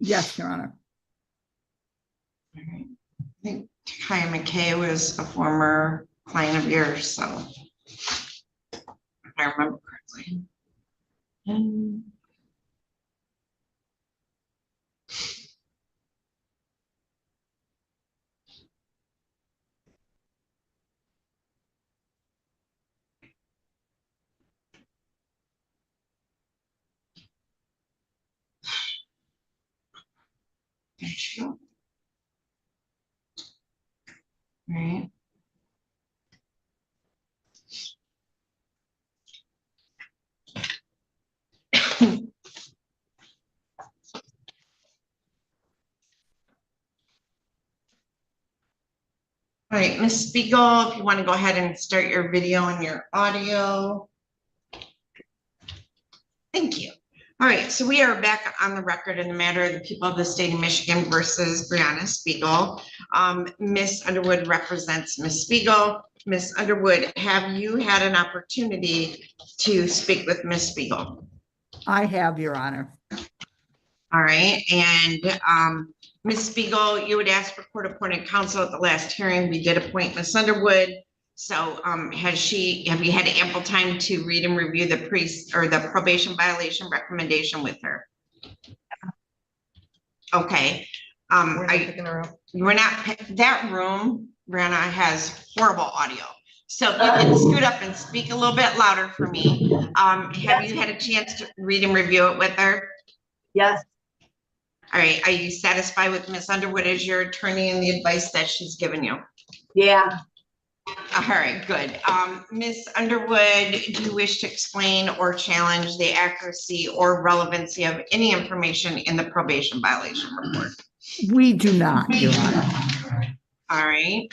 Yes, Your Honor. All right. I think Kaya McKay was a former client of yours, so if I remember correctly. There she go. Right. All right, Ms. Spiegel, if you want to go ahead and start your video and your audio. Thank you. All right, so we are back on the record in the matter of the people of the state of Michigan versus Brianna Spiegel. Ms. Underwood represents Ms. Spiegel. Ms. Underwood, have you had an opportunity to speak with Ms. Spiegel? I have, Your Honor. All right, and Ms. Spiegel, you would ask for court-appointed counsel at the last hearing. We did appoint Ms. Underwood. So have you had ample time to read and review the probation violation recommendation with her? Okay. We're not, that room, Brianna, has horrible audio. So if you can scoot up and speak a little bit louder for me. Have you had a chance to read and review it with her? Yes. All right. Are you satisfied with Ms. Underwood as your attorney and the advice that she's given you? Yeah. All right, good. Ms. Underwood, do you wish to explain or challenge the accuracy or relevancy of any information in the probation violation report? We do not, Your Honor. All right.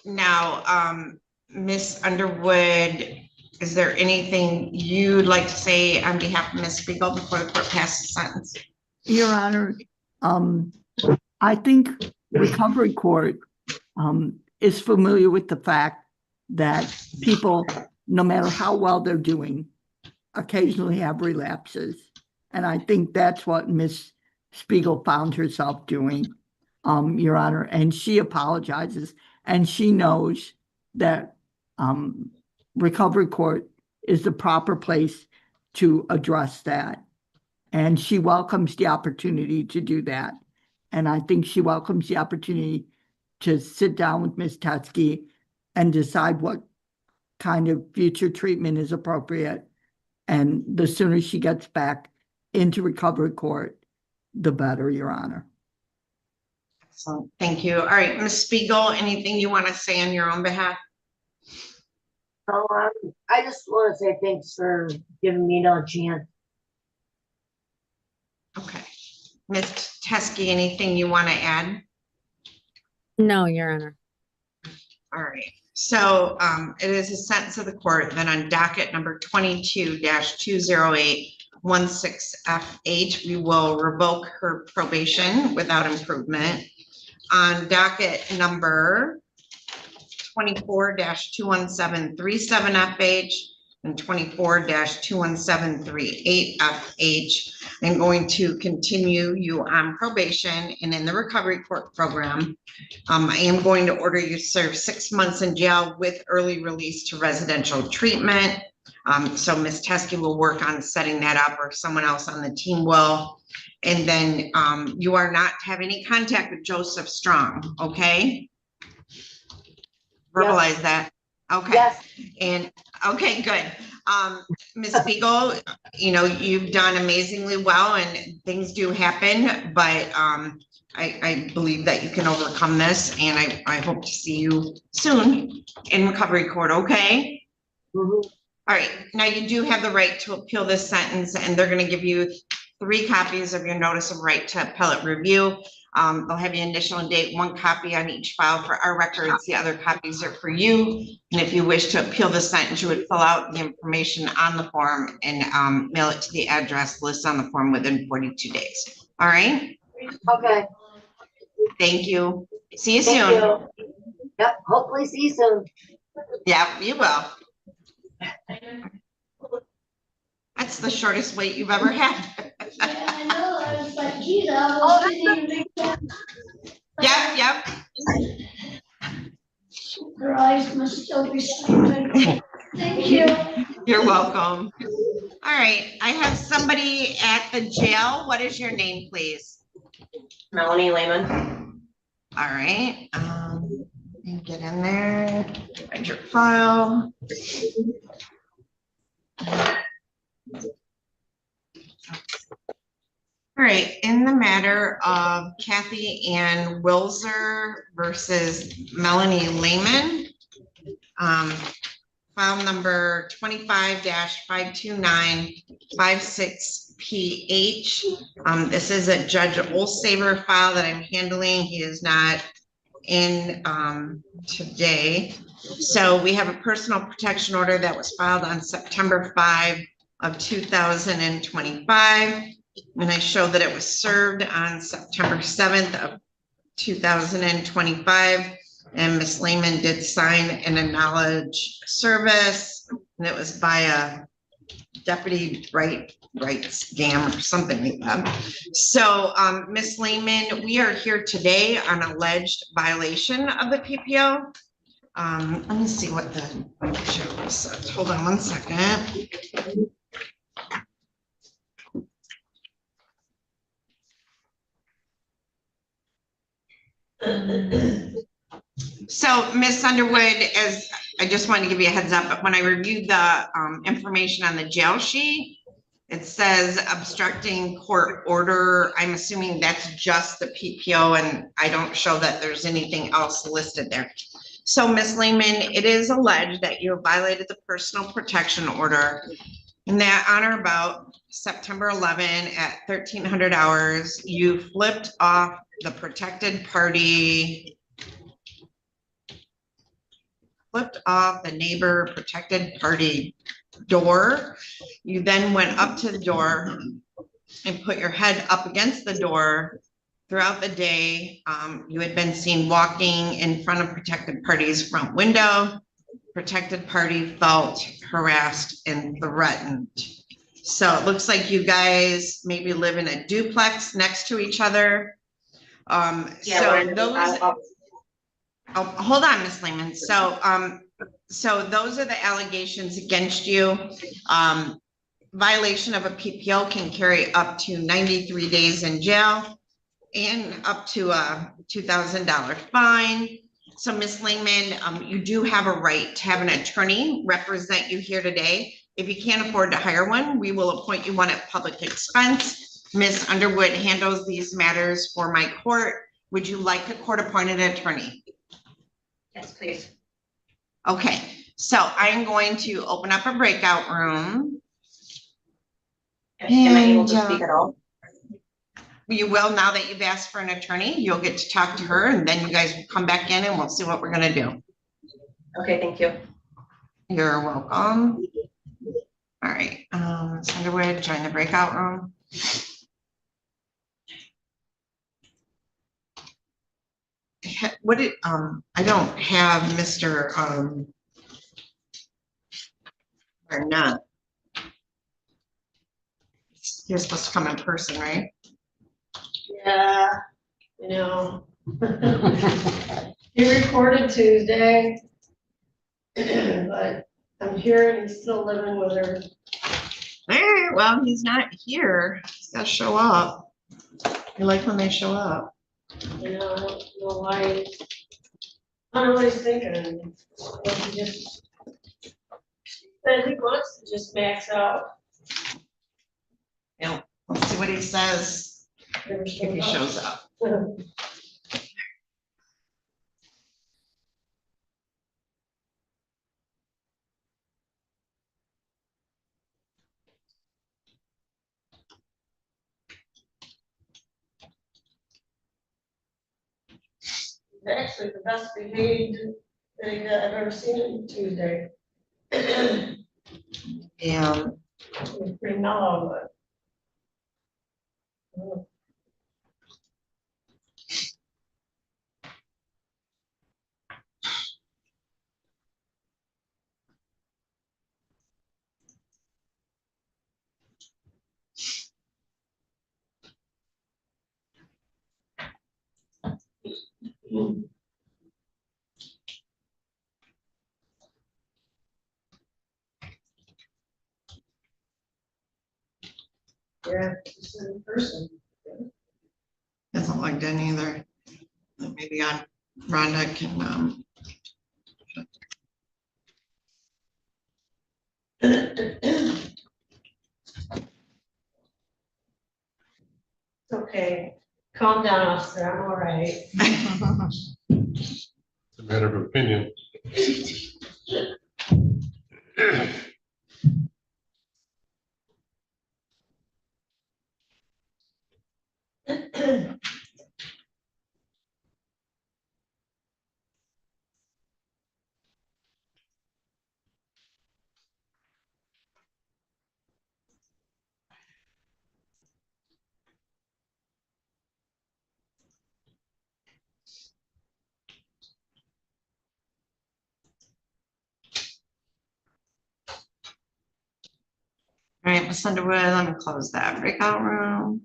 Now, Ms. Underwood, is there anything you'd like to say on behalf of Ms. Spiegel before the court passes sentence? Your Honor, I think recovery court is familiar with the fact that people, no matter how well they're doing, occasionally have relapses. And I think that's what Ms. Spiegel found herself doing, Your Honor. And she apologizes, and she knows that recovery court is the proper place to address that. And she welcomes the opportunity to do that. And I think she welcomes the opportunity to sit down with Ms. Tetsky and decide what kind of future treatment is appropriate. And the sooner she gets back into recovery court, the better, Your Honor. Excellent. Thank you. All right, Ms. Spiegel, anything you want to say on your own behalf? I just want to say thanks for giving me another chance. Okay. Ms. Teskey, anything you want to add? No, Your Honor. All right. So it is a sentence of the court that on docket number 22-20816FH, we will revoke her probation without improvement. On docket number 24-21737FH and 24-21738FH, I'm going to continue you on probation and in the recovery court program. I am going to order you to serve 6 months in jail with early release to residential treatment. So Ms. Teskey will work on setting that up, or someone else on the team will. And then you are not to have any contact with Joseph Strong, okay? Verbalize yes. That. Okay. Yes. And okay, good. Ms. Spiegel, you know, you've done amazingly well and things do happen, but I believe that you can overcome this, and I hope to see you soon in recovery court, okay? Mm-hmm. All right, now you do have the right to appeal this sentence, and they're going to give you 3 copies of your notice of right to appellate review. They'll have your initial and date, 1 copy on each file for our records. The other copies are for you. And if you wish to appeal the sentence, you would fill out the information on the form and mail it to the address listed on the form within 42 days. All right? Okay. Thank you. See you soon. You. Yep, hopefully see you soon. Yeah, you will. That's the shortest wait you've ever had. Yeah, I know. I was like, Yep. Her eyes must still be sleeping. Thank you. You're welcome. All right, I have somebody at the jail. What is your name, please? Melanie Lehman. All right, get in there, find your file. All right, in the matter of Kathy Ann Wilzer versus Melanie Lehman, file number 25-52956PH. This is a Judge Olsaver file that I'm handling. He is not in today. So we have a personal protection order that was filed on September 5 of 2025. And I show that it was served on September 7th of 2025. And Ms. Lehman did sign an acknowledged service, and it was by a deputy rights scam or something like that. So Ms. Lehman, we are here today on alleged violation of the PPO. Let me see what the show says. Hold on one second. So Ms. Underwood, as I just wanted to give you a heads up, but when I reviewed the information on the jail sheet, it says obstructing court order. I'm assuming that's just the PPO, and I don't show that there's anything else listed there. So Ms. Lehman, it is alleged that you violated the personal protection order, and that on or about September 11 at 1300 hours, you flipped off the protected party, flipped off the neighbor protected party door. You then went up to the door and put your head up against the door. Throughout the day, you had been seen walking in front of protected party's front window. Protected party felt harassed and threatened. So it looks like you guys maybe live in a duplex next to each other. Hold on, Ms. Lehman. So those are the allegations against you. Violation of a PPO can carry up to 93 days in jail and up to a $2,000 fine. So Ms. Lehman, you do have a right to have an attorney represent you here today. If you can't afford to hire one, we will appoint you one at public expense. Ms. Underwood handles these matters for my court. Would you like a court-appointed attorney? Yes, please. Okay, so I'm going to open up a breakout room. Am I able to speak at all? You will, now that you've asked for an attorney. You'll get to talk to her, and then you guys will come back in and we'll see what we're gonna do. Okay, thank you. You're welcome. All right, Ms. Underwood, join the breakout room. What did, I don't have Mr. Or not. You're supposed to come in person, right? Yeah, you know. He recorded Tuesday, but I'm here and he's still living with her. Hey, well, he's not here. He's gotta show up. You like when they show up. You know, I don't know why. I don't know what he's thinking. But he just said he wants to just max out. Yeah, let's see what he says Never if he shows up. He's actually the best behaved thing that I've ever seen him Tuesday. Yeah. He's pretty mellow, but. Yeah, it's in person. Isn't logged in either. Maybe Rhonda can, Okay, calm down, officer, I'm all right. It's a matter of opinion. all right, Ms. Underwood, let me close that breakout room.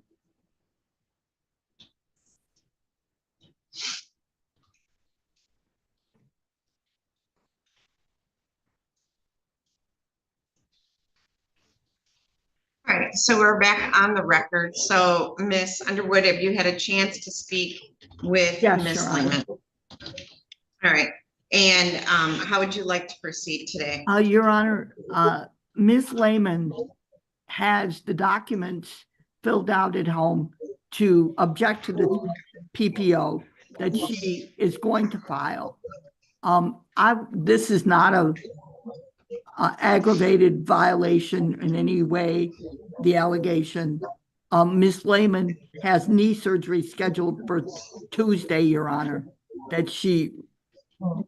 All right, so we're back on the record. So Ms. Underwood, have you had a chance to speak with Yes, Ms. Your Honor. Lehman? All right, and how would you like to proceed today? Your Honor, Ms. Lehman has the documents filled out at home to object to the PPO that she is going to file. This is not a aggravated violation in any way, the allegation. Ms. Lehman has knee surgery scheduled for Tuesday, Your Honor, that she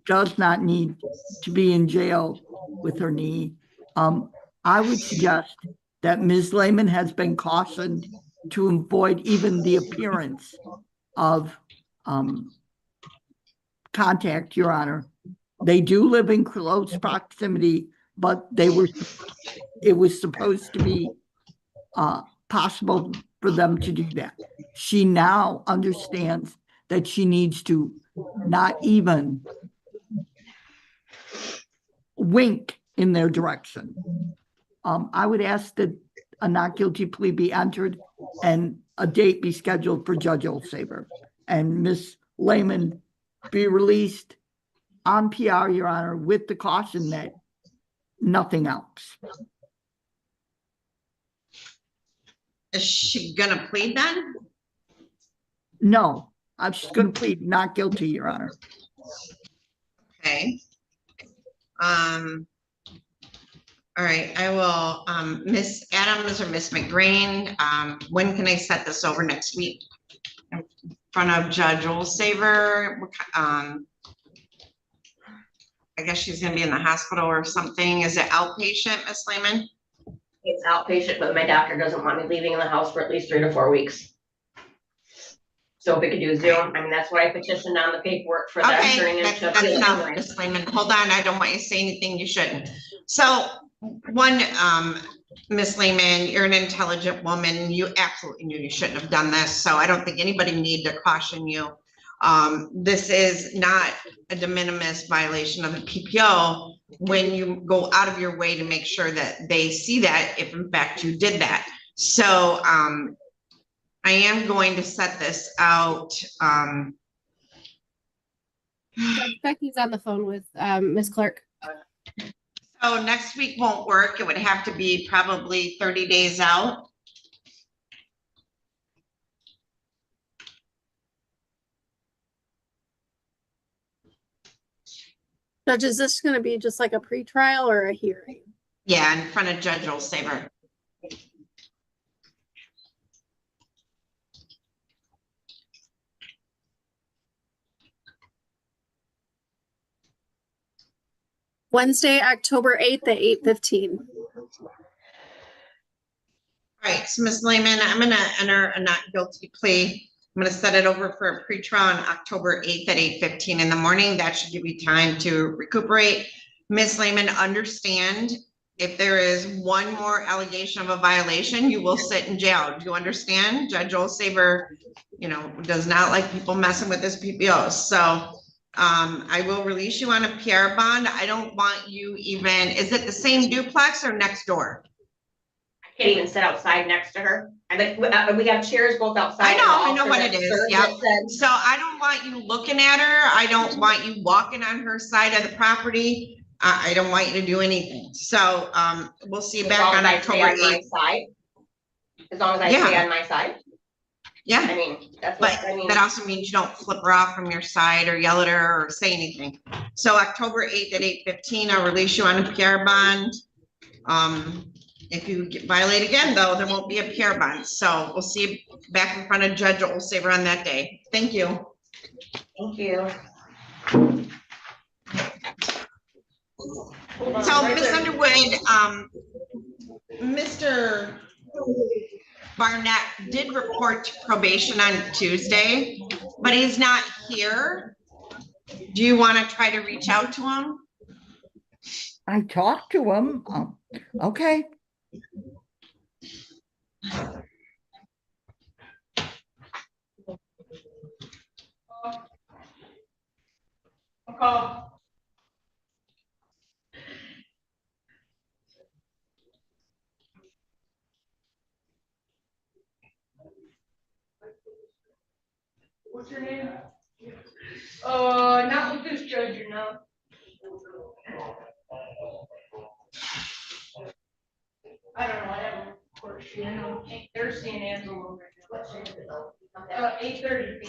does not need to be in jail with her knee. I would suggest that Ms. Lehman has been cautioned to avoid even the appearance of contact, Your Honor. They do live in close proximity, but it was supposed to be possible for them to do that. She now understands that she needs to not even wink in their direction. I would ask that a not guilty plea be entered and a date be scheduled for Judge Olsaver, and Ms. Lehman be released on PR, Your Honor, with the caution that nothing else. Is she gonna plead then? No, I'm just going to plead not guilty, Your Honor. Okay. All right, I will, Miss Adams or Miss McGrain, when can I set this over next week? In front of Judge Olsaver, I guess she's gonna be in the hospital or something. Is it outpatient, Miss Lehman? It's outpatient, but my doctor doesn't want me leaving the house for at least 3 to 4 weeks. So if we could do Zoom, I mean, that's why I petitioned on the paperwork for that. Okay, that's enough, Miss Lehman. Hold on, I don't want you to say anything you shouldn't. So, one, Miss Lehman, you're an intelligent woman. You absolutely knew you shouldn't have done this, so I don't think anybody need to caution you. This is not a de minimis violation of the PPO when you go out of your way to make sure that they see that if in fact you did that. So, I am going to set this out. Judge Becky's on the phone with Ms. Clark. So next week won't work. It would have to be probably 30 days out. Judge, is this going to be just like a pretrial or a hearing? Yeah, in front of Judge Olsaver. Wednesday, October 8th at 8:15. All right, so Ms. Lehman, I'm gonna enter a not guilty plea. I'm gonna set it over for a pretrial on October 8th at 8:15 in the morning. That should give you time to recuperate. Ms. Lehman, understand if there is one more allegation of a violation, you will sit in jail. Do you understand? Judge Olsaver, does not like people messing with his PPOs. So I will release you on a PR bond. I don't want you even, is it the same duplex or next door? I can't even sit outside next to her. I think we have chairs both outside. I know what it is. Yeah. That said, So I don't want you looking at her. I don't want you walking on her side of the property. I don't want you to do anything. So we'll see you back on October 8th. As long as I stay on my side. Yeah. I mean, that's what But I mean. that also means you don't flip her off from your side or yell at her or say anything. So October 8th at 8:15, I'll release you on a PR bond. If you violate again, though, there won't be a PR bond. So we'll see you back in front of Judge Olsaver on that day. Thank you. Thank you. So Ms. Underwood, Mr. Barnett did report to probation on Tuesday, but he's not here. Do you want to try to reach out to him? I talked to him. Okay. What's your name? Not with this judge, you know. I don't know, I haven't, of course, you know, they're seeing Angela right now. 8:30.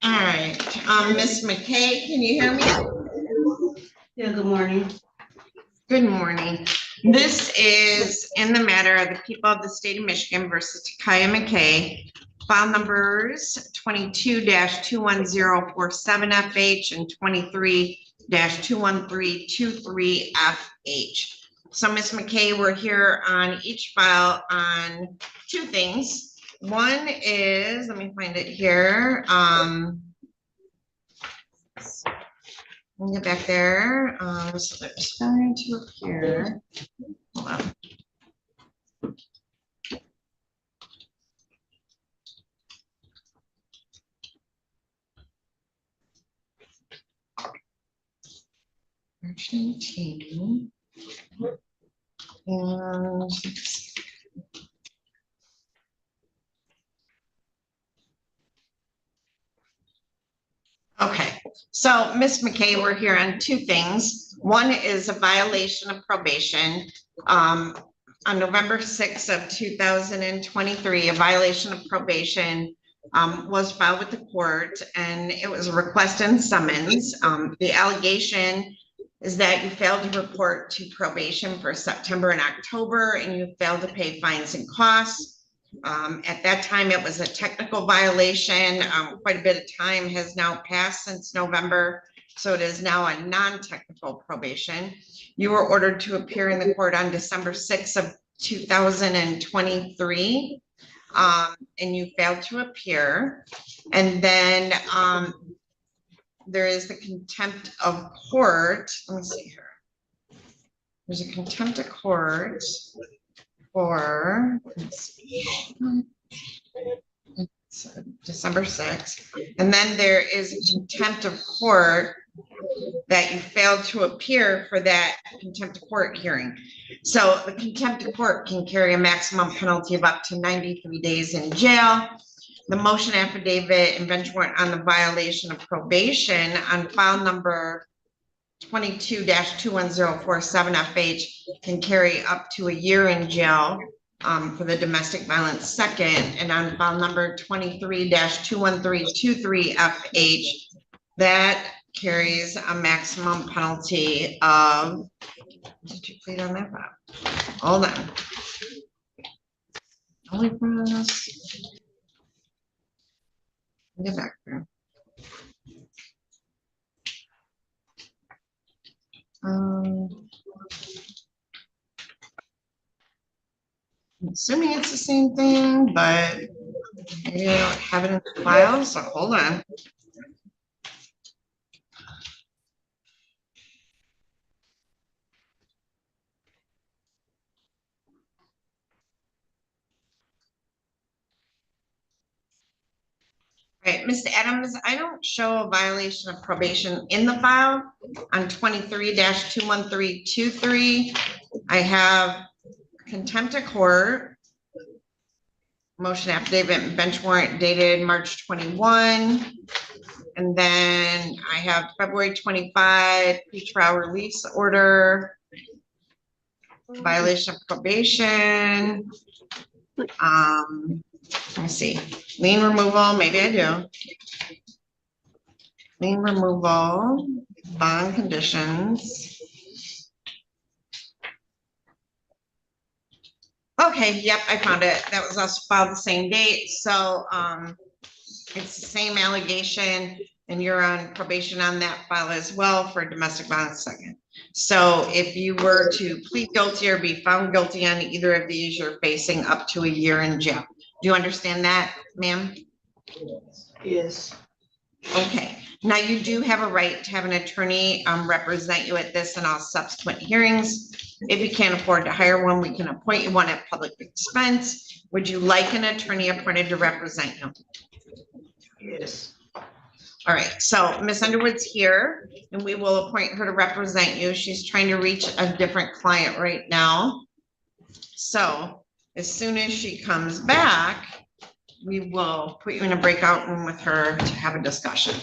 All right, Ms. McKay, can you hear me? Yeah, good morning. Good morning. This is in the matter of the people of the state of Michigan versus Takaya McKay, file numbers 22-21047FH and 23-21323FH. So Ms. McKay, we're here on each file on two things. One is, let me find it here. Let me get back there. So it's going to appear. Hold on. Argentine. And okay, so Ms. McKay, we're here on two things. One is a violation of probation. On November 6th of 2023, a violation of probation was filed with the court, and it was a request and summons. The allegation is that you failed to report to probation for September and October, and you failed to pay fines and costs. At that time, it was a technical violation. Quite a bit of time has now passed since November, so it is now a non-technical probation. You were ordered to appear in the court on December 6th of 2023, and you failed to appear. And then there is the contempt of court. Let me see here. There's a contempt of court for December 6th. And then there is a contempt of court that you failed to appear for that contempt of court hearing. So the contempt of court can carry a maximum penalty of up to 93 days in jail. The motion affidavit and bench warrant on the violation of probation on file number 22-21047FH can carry up to a year in jail for the domestic violence second, and on file number 23-21323FH, that carries a maximum penalty of, did you plead on that file? Hold on. Only for us. Get back there. I'm assuming it's the same thing, but Maybe I don't have it in the file, so hold on. Right, Mr. Adams, I don't show a violation of probation in the file on 23-21323. I have contempt of court, motion affidavit and bench warrant dated March 21. And then I have February 25 pretrial release order, violation of probation. Let me see, lien removal, maybe I do. Lien removal, bond conditions. Okay, yep, I found it. That was also filed the same date, so it's the same allegation, and you're on probation on that file as well for domestic violence second. So if you were to plead guilty or be found guilty on either of these, you're facing up to a year in jail. Do you understand that, ma'am? Yes. Okay, now you do have a right to have an attorney represent you at this and all subsequent hearings. If you can't afford to hire one, we can appoint you one at public expense. Would you like an attorney appointed to represent you? Yes. All right, so Miss Underwood's here and we will appoint her to represent you. She's trying to reach a different client right now. So as soon as she comes back, we will put you in a breakout room with her to have a discussion.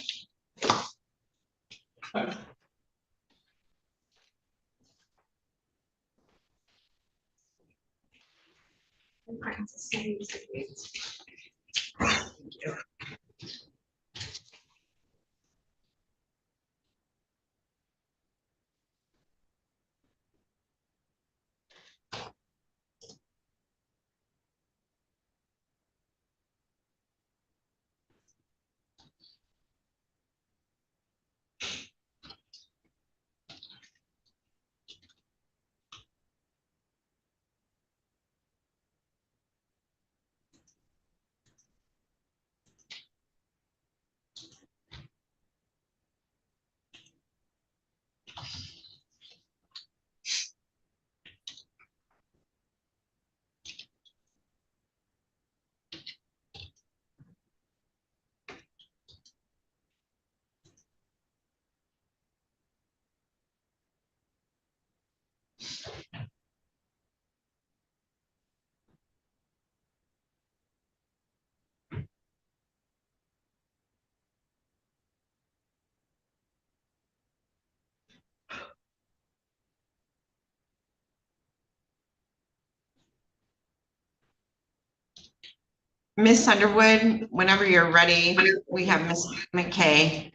Miss Underwood, whenever you're ready, we have Miss McKay.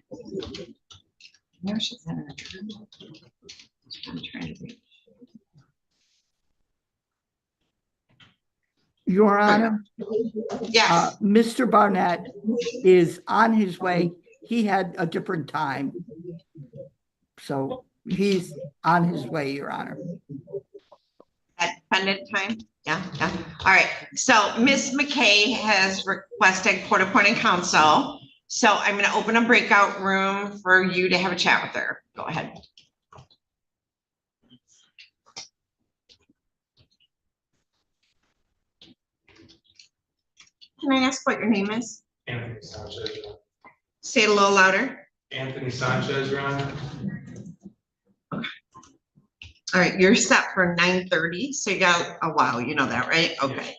No, she's in her. I'm trying to read. Your Honor, Yes, Mr. Barnett is on his way. He had a different time. So he's on his way, Your Honor. at defendant time. Yeah, yeah. All right. So Miss McKay has requested court appointed counsel. So I'm going to open a breakout room for you to have a chat with her. Go ahead. Can I ask what your name is? Anthony Sanchez. Say it a little louder. Anthony Sanchez, Your Honor. All right, you're set for 9:30, so you got a while, you know that, right? Okay.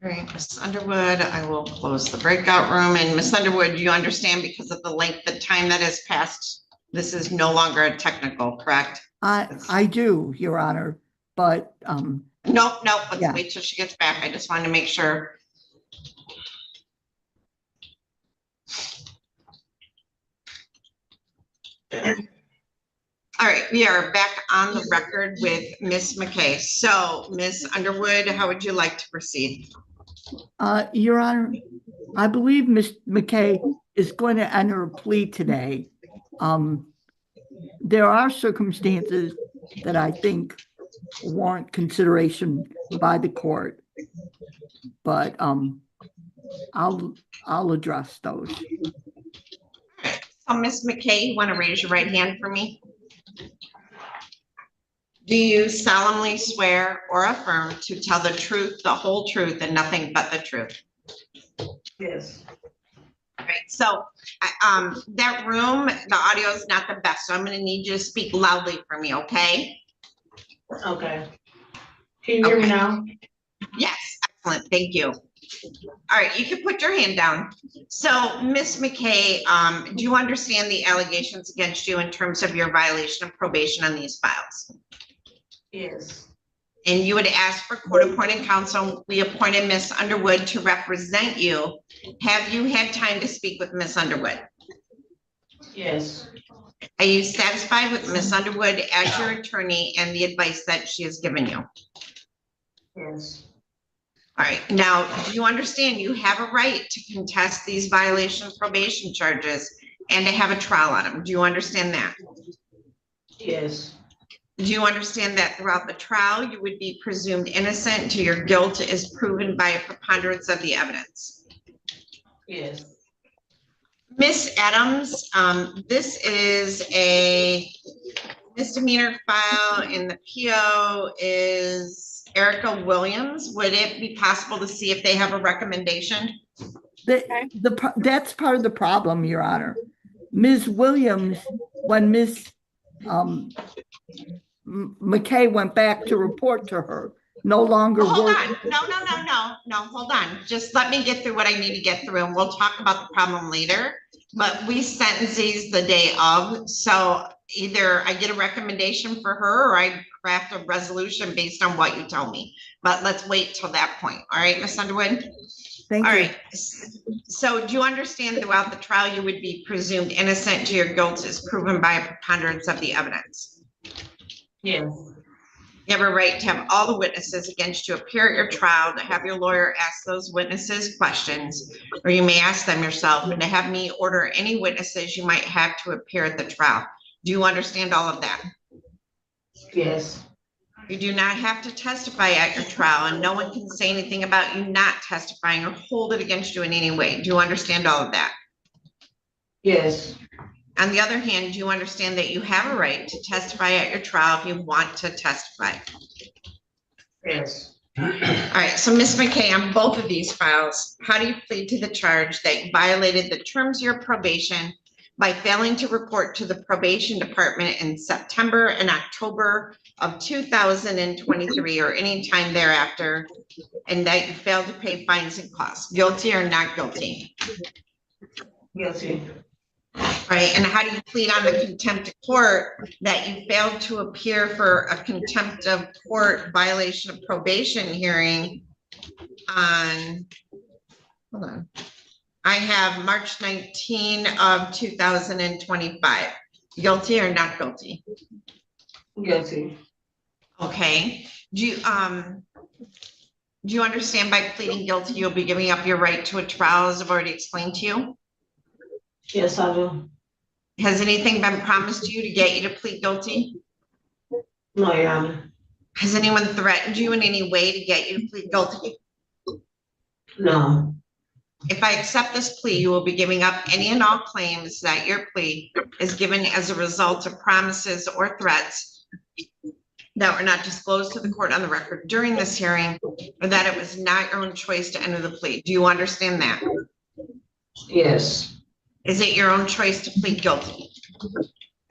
All right, Ms. Underwood, I will close the breakout room. And Ms. Underwood, you understand because of the length of time that has passed, this is no longer a technical, correct? I do, Your Honor, but, Nope, let's Yeah. wait till she gets back. I just wanted to make sure. All right, we are back on the record with Ms. McKay. So, Ms. Underwood, how would you like to proceed? Your Honor, I believe Ms. McKay is going to enter a plea today. There are circumstances that I think warrant consideration by the court, but I'll address those. So, Ms. McKay, you want to raise your right hand for me? Do you solemnly swear or affirm to tell the truth, the whole truth, and nothing but the truth? Yes. All right, so that room, the audio is not the best, so I'm going to need you to speak loudly for me, okay? Okay. Can you hear me Okay. now? Yes, excellent, thank you. All right, you can put your hand down. So, Ms. McKay, do you understand the allegations against you in terms of your violation of probation on these files? Yes. And you would ask for court-appointed counsel. We appointed Ms. Underwood to represent you. Have you had time to speak with Ms. Underwood? Yes. Are you satisfied with Ms. Underwood as your attorney and the advice that she has given you? Yes. All right, now, do you understand you have a right to contest these violation of probation charges and to have a trial on them? Do you understand that? Yes. Do you understand that throughout the trial, you would be presumed innocent until your guilt is proven by a preponderance of the evidence? Yes. Miss Adams, this is a misdemeanor file and the PO is Erica Williams. Would it be possible to see if they have a recommendation? That's part of the problem, Your Honor. Ms. Williams, when Ms. McKay went back to report to her, no longer Hold worked. on, no, hold on. Just let me get through what I need to get through and we'll talk about the problem later. But we sentence these the day of, so either I get a recommendation for her or I craft a resolution based on what you tell me. But let's wait till that point. All right, Ms. Underwood? Thank All you. right. So do you understand throughout the trial you would be presumed innocent until your guilt is proven by a preponderance of the evidence? Yes. You have a right to have all the witnesses against you appear at your trial, to have your lawyer ask those witnesses questions, or you may ask them yourself, and to have me order any witnesses you might have to appear at the trial. Do you understand all of that? Yes. You do not have to testify at your trial, and no one can say anything about you not testifying or hold it against you in any way. Do you understand all of that? Yes. On the other hand, do you understand that you have a right to testify at your trial if you want to testify? Yes. All right, so Ms. McKay, on both of these files, how do you plead to the charge that you violated the terms of your probation by failing to report to the probation department in September and October of 2023 or any time thereafter, and that you failed to pay fines and costs? Guilty or not guilty? Guilty. Right, and how do you plead on the contempt of court that you failed to appear for a contempt of court violation of probation hearing on, hold on, I have March 19 of 2025. Guilty or not guilty? Guilty. Okay, do you understand by pleading guilty, you'll be giving up your right to a trial, as I've already explained to you? Yes, I do. Has anything been promised to you to get you to plead guilty? No, Your Honor. Has anyone threatened you in any way to get you to plead guilty? No. If I accept this plea, you will be giving up any and all claims that your plea is given as a result of promises or threats that were not disclosed to the court on the record during this hearing, or that it was not your own choice to enter the plea. Do you understand that? Yes, Is it your own choice to plead guilty?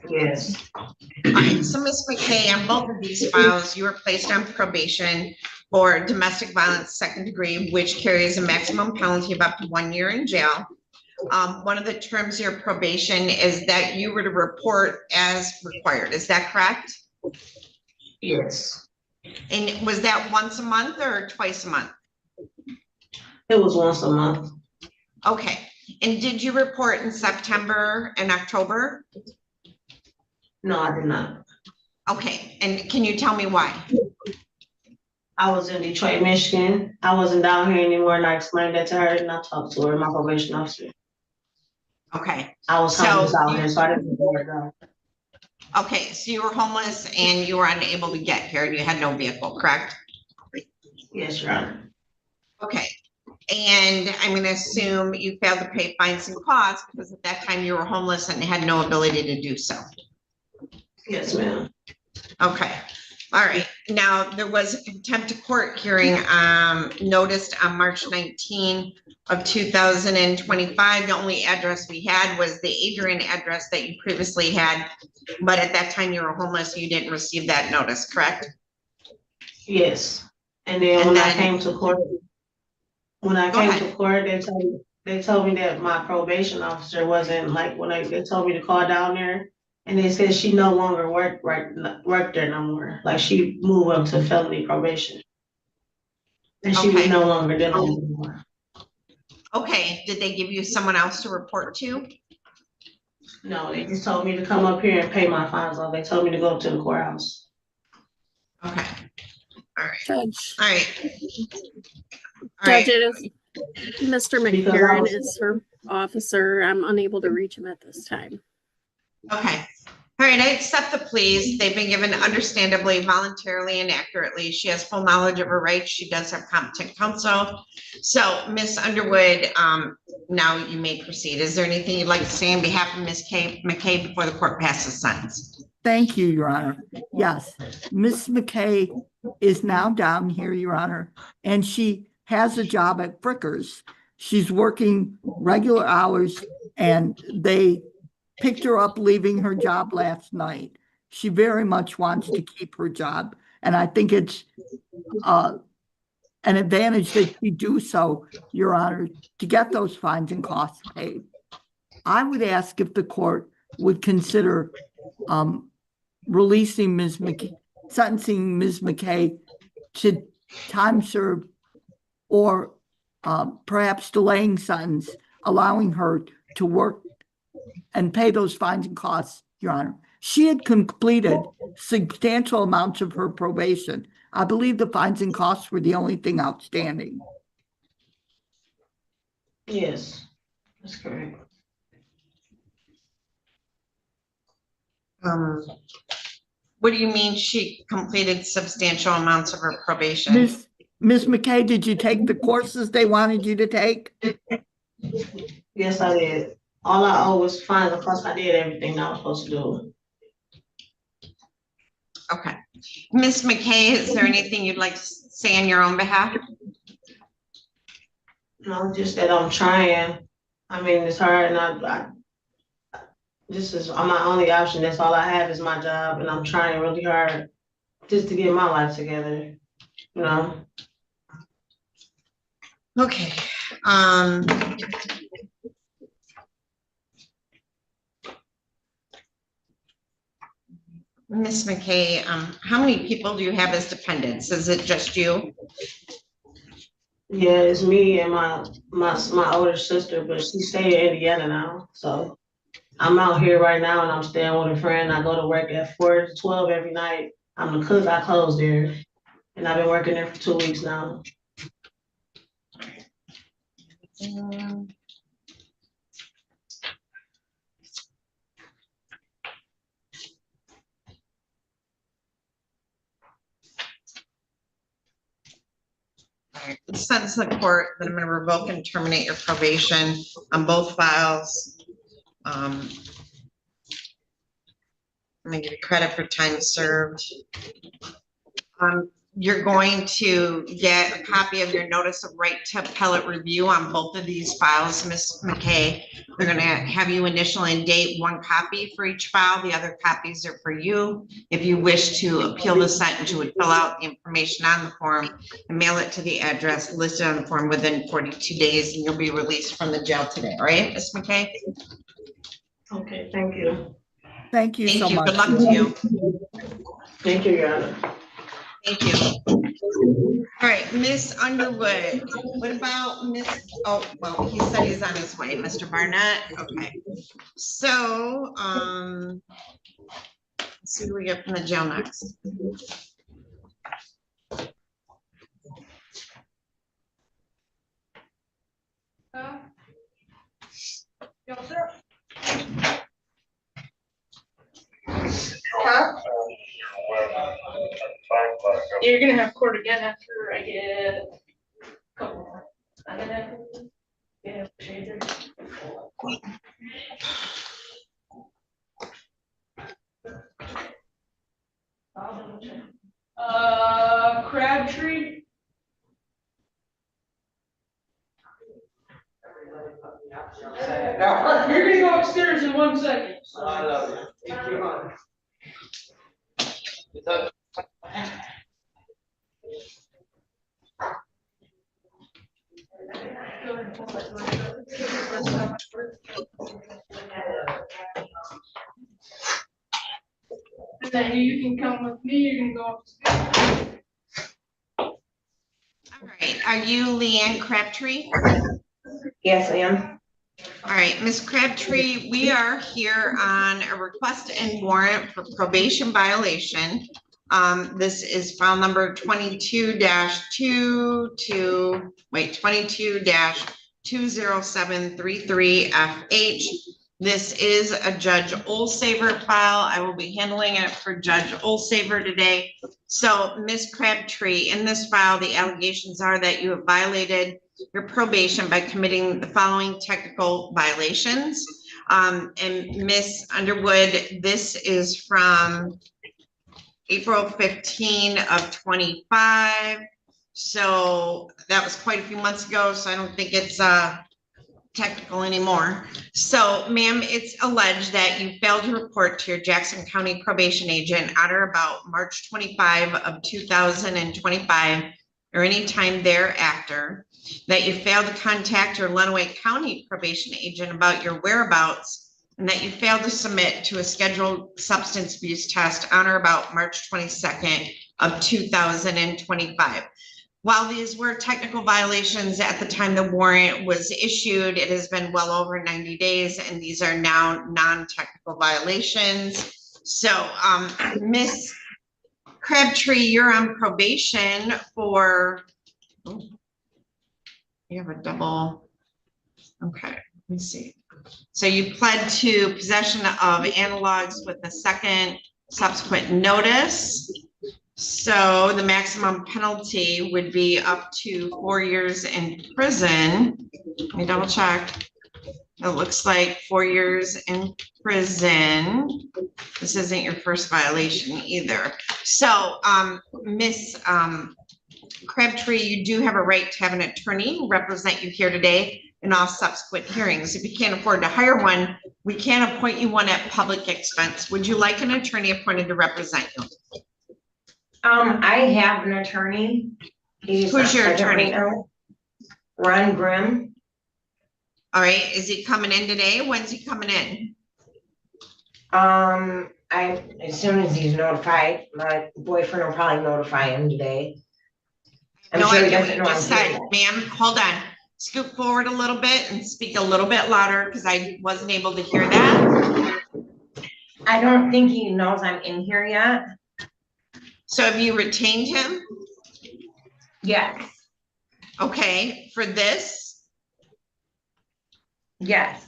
yes, All right, so Ms. McKay, on both of these files, you were placed on probation for domestic violence, second degree, which carries a maximum penalty of up to 1 year in jail. One of the terms of your probation is that you were to report as required. Is that correct? yes. And was that once a month or twice a month? It was once a month. Okay, and did you report in September and October? No, I did not. Okay, and can you tell me why? I was in Detroit, Michigan. I wasn't down here anymore, and I explained that to her, and I talked to her, my probation officer. Okay, I was So homeless out you- here, so I didn't know where to go. okay, so you were homeless and you were unable to get here and you had no vehicle, correct? Yes, Your Honor. Okay, and I'm gonna assume you failed to pay fines and costs because at that time you were homeless and had no ability to do so. Yes, ma'am. Okay, all right. Now, there was a contempt of court hearing noticed on March 19 of 2025. The only address we had was the Adrian address that you previously had. But at that time you were homeless, you didn't receive that notice, correct? Yes. And then And when I then- came to court, Go ahead. they told me that my probation officer wasn't like, they told me to call down there. And they said she no longer worked there no more. Like she moved up to felony probation. And she was Okay. no longer there anymore. Okay, did they give you someone else to report to? No, they just told me to come up here and pay my fines off. They told me to go to the courthouse. Okay, Judge, all right. All right. Judge, it is, Mr. Because I McCarron was- is her officer. I'm unable to reach him at this time. Okay, all right, I accept the pleas. They've been given understandably, voluntarily, and accurately. She has full knowledge of her rights. She does have competent counsel. So, Ms. Underwood, now you may proceed. Is there anything you'd like to say on behalf of Ms. McKay before the court passes sentence? Thank you, Your Honor. Yes, Ms. McKay is now down here, Your Honor, and she has a job at Frickers. She's working regular hours, and they picked her up leaving her job last night. She very much wants to keep her job, and I think it's an advantage that she do so, Your Honor, to get those fines and costs paid. I would ask if the court would consider releasing Ms. McKay, sentencing Ms. McKay to time served, or perhaps delaying sentence, allowing her to work and pay those fines and costs, Your Honor. She had completed substantial amounts of her probation. I believe the fines and costs were the only thing outstanding. Yes, that's correct. What do you mean she completed substantial amounts of her probation? Ms. McKay, did you take the courses they wanted you to take? Yes, I did. All I owe was fines and costs. I did everything I was supposed to do. Okay. Ms. McKay, is there anything you'd like to say on your own behalf? No, just that I'm trying. I mean, it's hard, and this is my only option. That's all I have is my job, and I'm trying really hard just to get my life together, you know? Okay, Ms. McKay, how many people do you have as dependents? Is it just you? Yeah, it's me and my older sister, but she stay in Indiana now, so I'm out here right now and I'm staying with a friend. I go to work at 4 to 12 every night. I'm the cook. I close there, and I've been working there for 2 weeks now. Sentence the court that I'm going to revoke and terminate your probation on both files. I'm gonna give you credit for time served. You're going to get a copy of your notice of right to appellate review on both of these files, Ms. McKay. They're gonna have you initial and date one copy for each file. The other copies are for you. If you wish to appeal the sentence, you would fill out the information on the form and mail it to the address listed on the form within 42 days, and you'll be released from the jail today. All right, Ms. McKay? Okay, thank you. Thank you so Thank you. much. Good luck to you. Thank you, Your Honor. Thank you. All right, Miss Underwood, what about Miss, oh, well, he said he's on his way, Mr. Barnett, okay. So, let's see what we get from the jail next. You're gonna have court again after I get a couple more. Yeah, shader. Crabtree. You're gonna go upstairs in 1 second. I love you. Thank you. And then you can come with me, you're gonna go upstairs. All right, are you Leanne Crabtree? Yes, I am. All right, Miss Crabtree, we are here on a request and warrant for probation violation. This is file number 22-20733FH. This is a Judge Olsaver file. I will be handling it for Judge Olsaver today. So, Ms. Crabtree, in this file, the allegations are that you have violated your probation by committing the following technical violations. And Ms. Underwood, this is from April 15 of 25. So that was quite a few months ago, so I don't think it's technical anymore. So, ma'am, it's alleged that you failed to report to your Jackson County probation agent on or about March 25 of 2025 or any time thereafter, that you failed to contact your Lenawee County probation agent about your whereabouts, and that you failed to submit to a scheduled substance abuse test on or about March 22nd of 2025. While these were technical violations at the time the warrant was issued, it has been well over 90 days, and these are now non-technical violations. So, Ms. Crabtree, you're on probation for, oh, you have a double, okay, let me see. So you pled to possession of analogs with a second subsequent notice. So the maximum penalty would be up to 4 years in prison. Let me double check. It looks like 4 years in prison. This isn't your first violation either. So, Miss Crabtree, you do have a right to have an attorney represent you here today in all subsequent hearings. If you can't afford to hire one, we can appoint you one at public expense. Would you like an attorney appointed to represent you? I have an attorney. Who's your attorney? Ron Grimm. All right, is he coming in today? When's he coming in? As soon as he's notified, my boyfriend will probably notify him today. I'm No sure he idea what doesn't you know just I'm said, here. ma'am. Hold on. Scoot forward a little bit and speak a little bit louder because I wasn't able to hear that. I don't think he knows I'm in here yet. So have you retained him? Yes, Okay, for this? yes.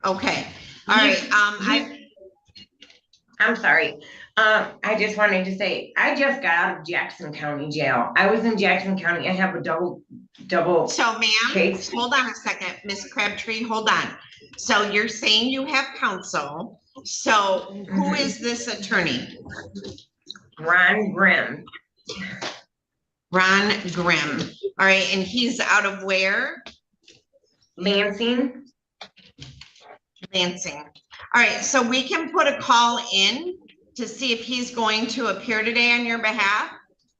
Okay, all right. I'm sorry. I just wanted to say, I just got out of Jackson County Jail. I was in Jackson County. I have a double. So ma'am, Case. hold on a second, Miss Crabtree, hold on. So you're saying you have counsel So who is this attorney? Ron Grimm, Ron Grimm. All right, and he's out of where? Lansing. Lansing. All right, so we can put a call in to see if he's going to appear today on your behalf.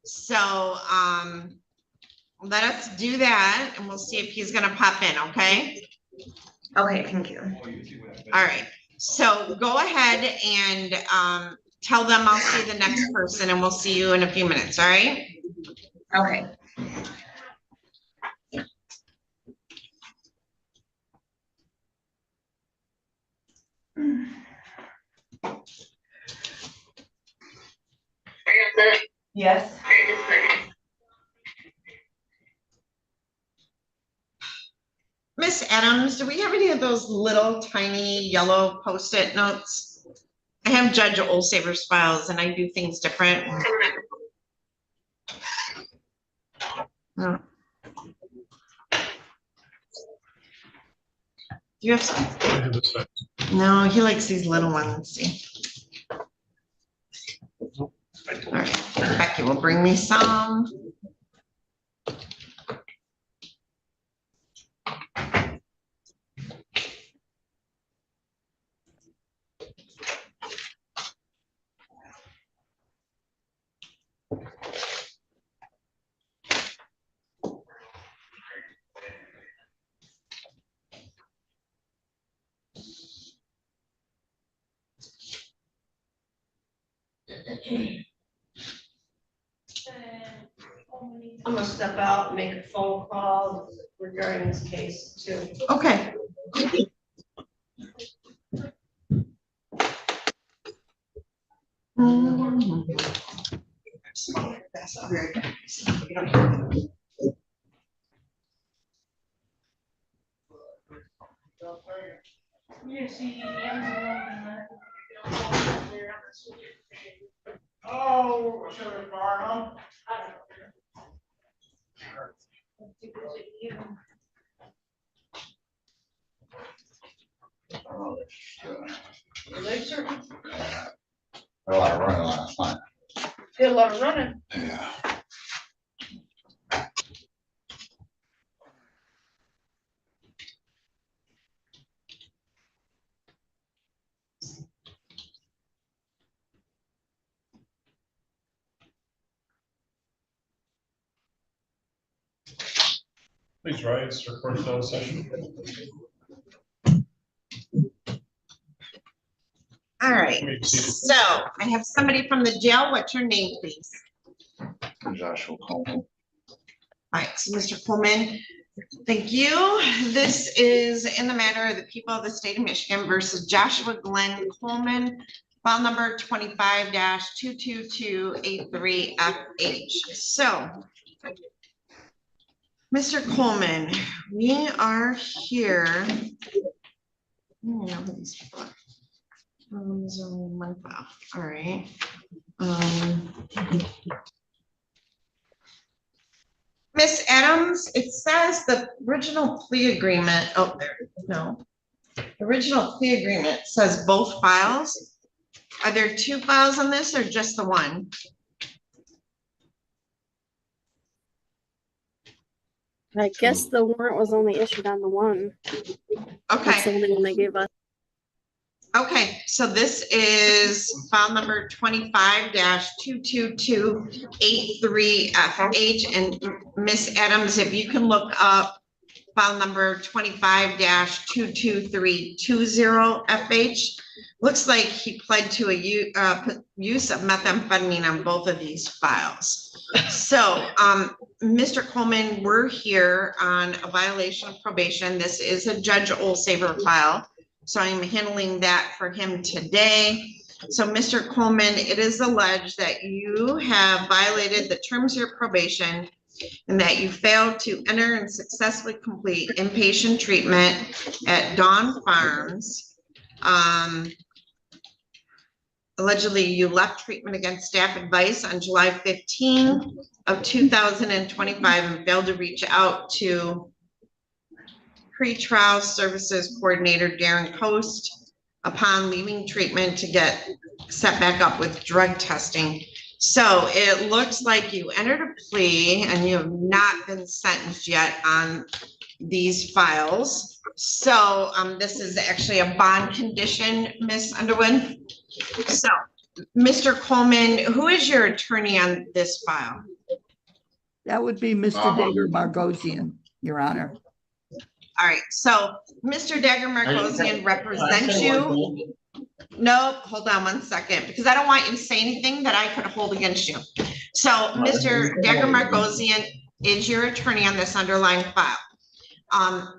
So let us do that and we'll see if he's gonna pop in, okay? Okay, thank you. All right, so go ahead and tell them I'll see the next person and we'll see you in a few minutes, all right? Okay. Yes. Miss Adams, do we have any of those little tiny yellow Post-it notes? I have Judge Olsaver's files and I do things different. Oh. Do you have some? I have a set. No, he likes these little ones. See. All right, Becky will bring me some. I'm gonna step out and make a phone call regarding this case too. Okay. Oh, should we borrow them? A lot of running last night. Did a lot of running. Yeah. Please rise, our court's now in session. All right, so I have somebody from the jail. What's your name, please? Joshua Coleman. All right, so Mr. Coleman, thank you. This is in the matter of the people of the state of Michigan versus Joshua Glenn Coleman, file number 25-22283FH. So, Mr. Coleman, we are here. There's only one file. All right. Miss Adams, it says the original plea agreement. Oh, there. No. The original plea agreement says both files. Are there two files on this or just the one? I guess the warrant was only issued on the one. That's the Okay. only one they gave us. Okay. So this is file number 25-22283FH. And Miss Adams, if you can look up file number 25-22320FH. Looks like he pled to a use of methamphetamine on both of these files. So, Mr. Coleman, we're here on a violation of probation. This is a Judge Olsaver file, so I'm handling that for him today. So, Mr. Coleman, it is alleged that you have violated the terms of your probation and that you failed to enter and successfully complete inpatient treatment at Dawn Farms. Allegedly, you left treatment against staff advice on July 15 of 2025 and failed to reach out to pretrial services coordinator Darren Coast upon leaving treatment to get set back up with drug testing. So it looks like you entered a plea and you have not been sentenced yet on these files. So this is actually a bond condition, Miss Underwood. So, Mr. Coleman, who is your attorney on this file? That would be Mr. Dager Margosian, Your Honor. All right, so Mr. Dagger Margosian represents you. No, hold on one second, because I don't want you to say anything that I could hold against you. So Mr. Dagger Margosian is your attorney on this underlying file.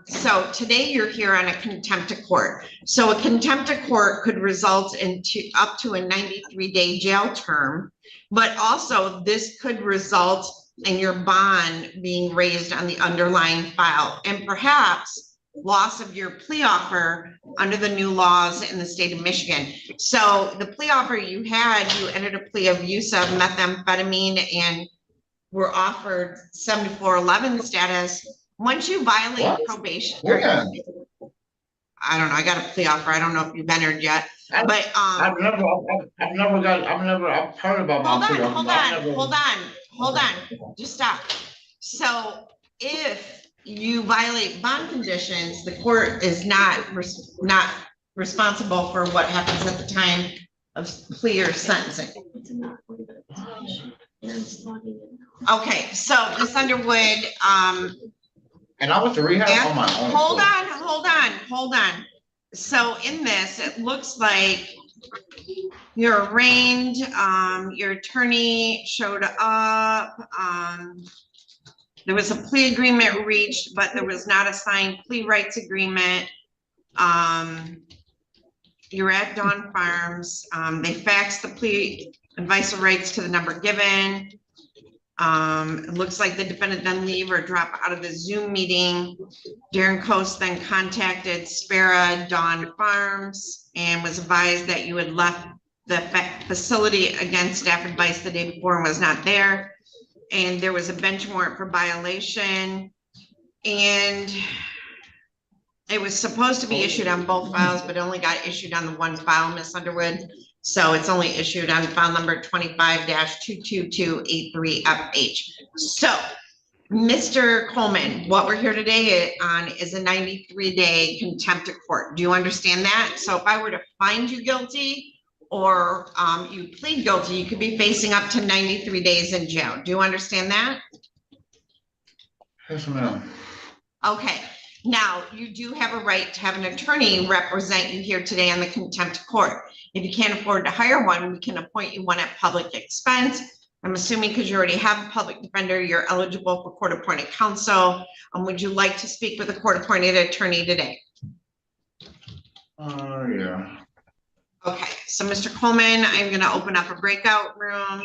So today you're here on a contempt of court. So a contempt of court could result in up to a 93-day jail term, but also this could result in your bond being raised on the underlying file and perhaps loss of your plea offer under the new laws in the state of Michigan. So the plea offer you had, you entered a plea of use of methamphetamine and were offered 7411 status. Once you violate probation, Yeah. I don't know, I got a plea offer. I don't know if you've entered yet, but I've never heard about hold on, just stop. So if you violate bond conditions, the court is not responsible for what happens at the time of plea or sentencing. Okay, so Ms. Underwood, And I was to rehab on my own. Hold on. So in this, it looks like you're arraigned, your attorney showed up, there was a plea agreement reached, but there was not a signed plea rights agreement. You're at Dawn Farms, they faxed the plea advice of rights to the number given. It looks like the defendant then leave or drop out of the Zoom meeting. Darren Coast then contacted Spera Dawn Farms and was advised that you had left the facility against staff advice the day before and was not there. And there was a bench warrant for violation. And it was supposed to be issued on both files, but only got issued on the one file, Ms. Underwood. So it's only issued on file number 25-22283FH. So, Mr. Coleman, what we're here today on is a 93-day contempt of court. Do you understand that? So if I were to find you guilty or you plead guilty, you could be facing up to 93 days in jail. Do you understand that? Yes, ma'am. Okay. Now, you do have a right to have an attorney represent you here today on the contempt of court. If you can't afford to hire one, we can appoint you one at public expense. I'm assuming because you already have a public defender, you're eligible for court-appointed counsel. Would you like to speak with a court-appointed attorney today? Yeah. Okay, so Mr. Coleman, I'm going to open up a breakout room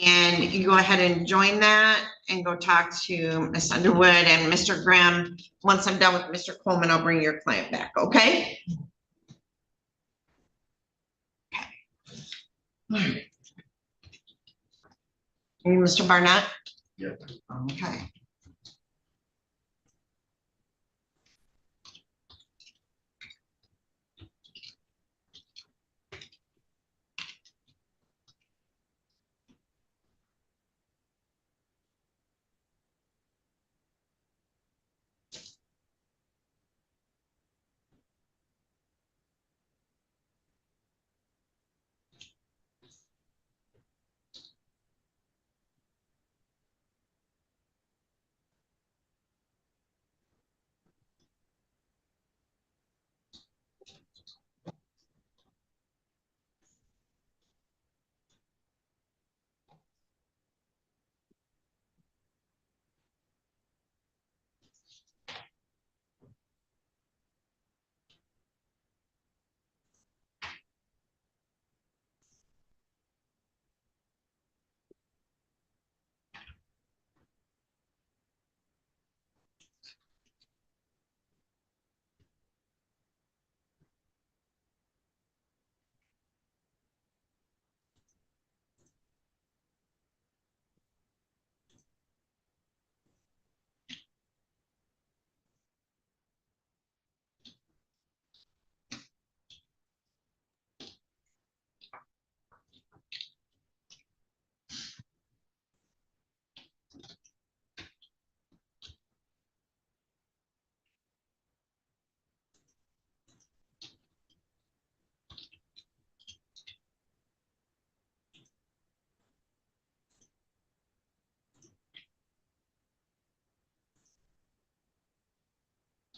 and you go ahead and join that and go talk to Ms. Underwood and Mr. Graham. Once I'm done with Mr. Coleman, I'll bring your client back, okay? Okay. Mr. Barnett? Yep. Okay.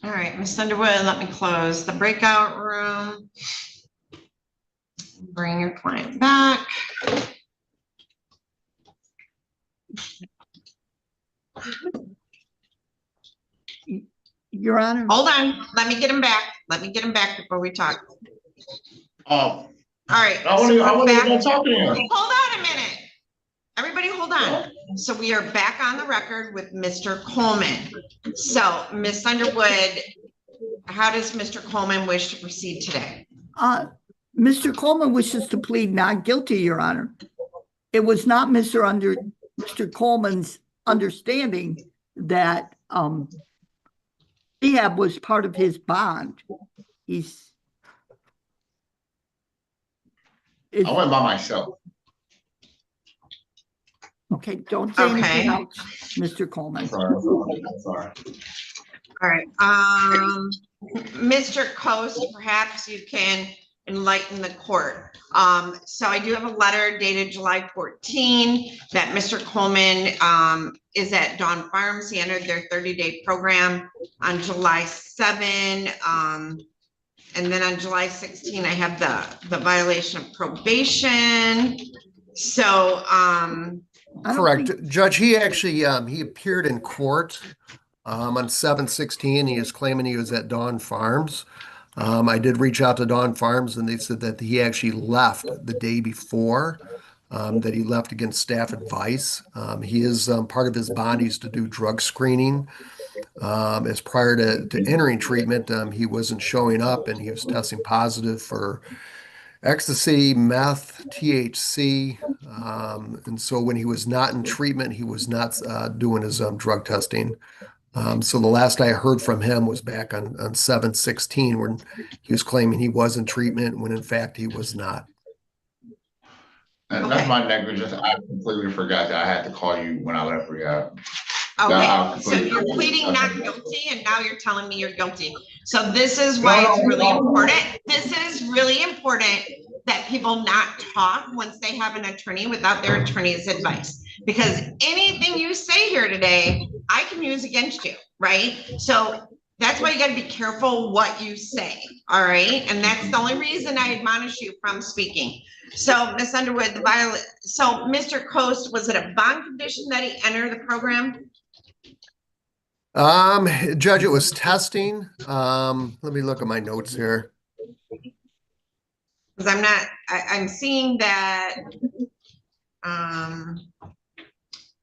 All right, Ms. Underwood, let me close the breakout room. Bring your client back. Your Honor. Hold on, let me get him back. Let me get him back before we talk. All right. I so wasn't we're back. even talking to him. Hold on a minute. Everybody hold on. So we are back on the record with Mr. Coleman. So Ms. Underwood, how does Mr. Coleman wish to proceed today? Mr. Coleman wishes to plead not guilty, Your Honor. It was not Mr. Coleman's understanding that rehab was part of his bond. I went by myself. Okay, don't say anything else, Mr. Coleman. I'm sorry. All right. Mr. Coast, perhaps you can enlighten the court. So I do have a letter dated July 14 that Mr. Coleman is at Dawn Farms. He entered their 30-day program on July 7. And then on July 16, I have the violation of probation. So correct, Judge. He actually he appeared in court on 7/16. He is claiming he was at Dawn Farms. I did reach out to Dawn Farms, and they said that he actually left the day before. That he left against staff advice. He is part of his bond. He's to do drug screening. As prior to entering treatment, he wasn't showing up, and he was testing positive for ecstasy, meth, THC. And so when he was not in treatment, he was not doing his drug testing. So the last I heard from him was back on 7/16 when he was claiming he was in treatment when in fact he was not. And that's my negligence. I completely forgot that I had to call you when I left rehab. okay, so you're pleading not guilty and now you're telling me you're guilty. So this is why it's really important. This is really important that people not talk once they have an attorney without their attorney's advice. Because anything you say here today, I can use against you, right? So that's why you gotta be careful what you say, all right? And that's the only reason I admonish you from speaking. So Ms. Underwood, so Mr. Coast, was it a bond condition that he entered the program? Judge, it was testing. Let me look at my notes here. Because I'm seeing that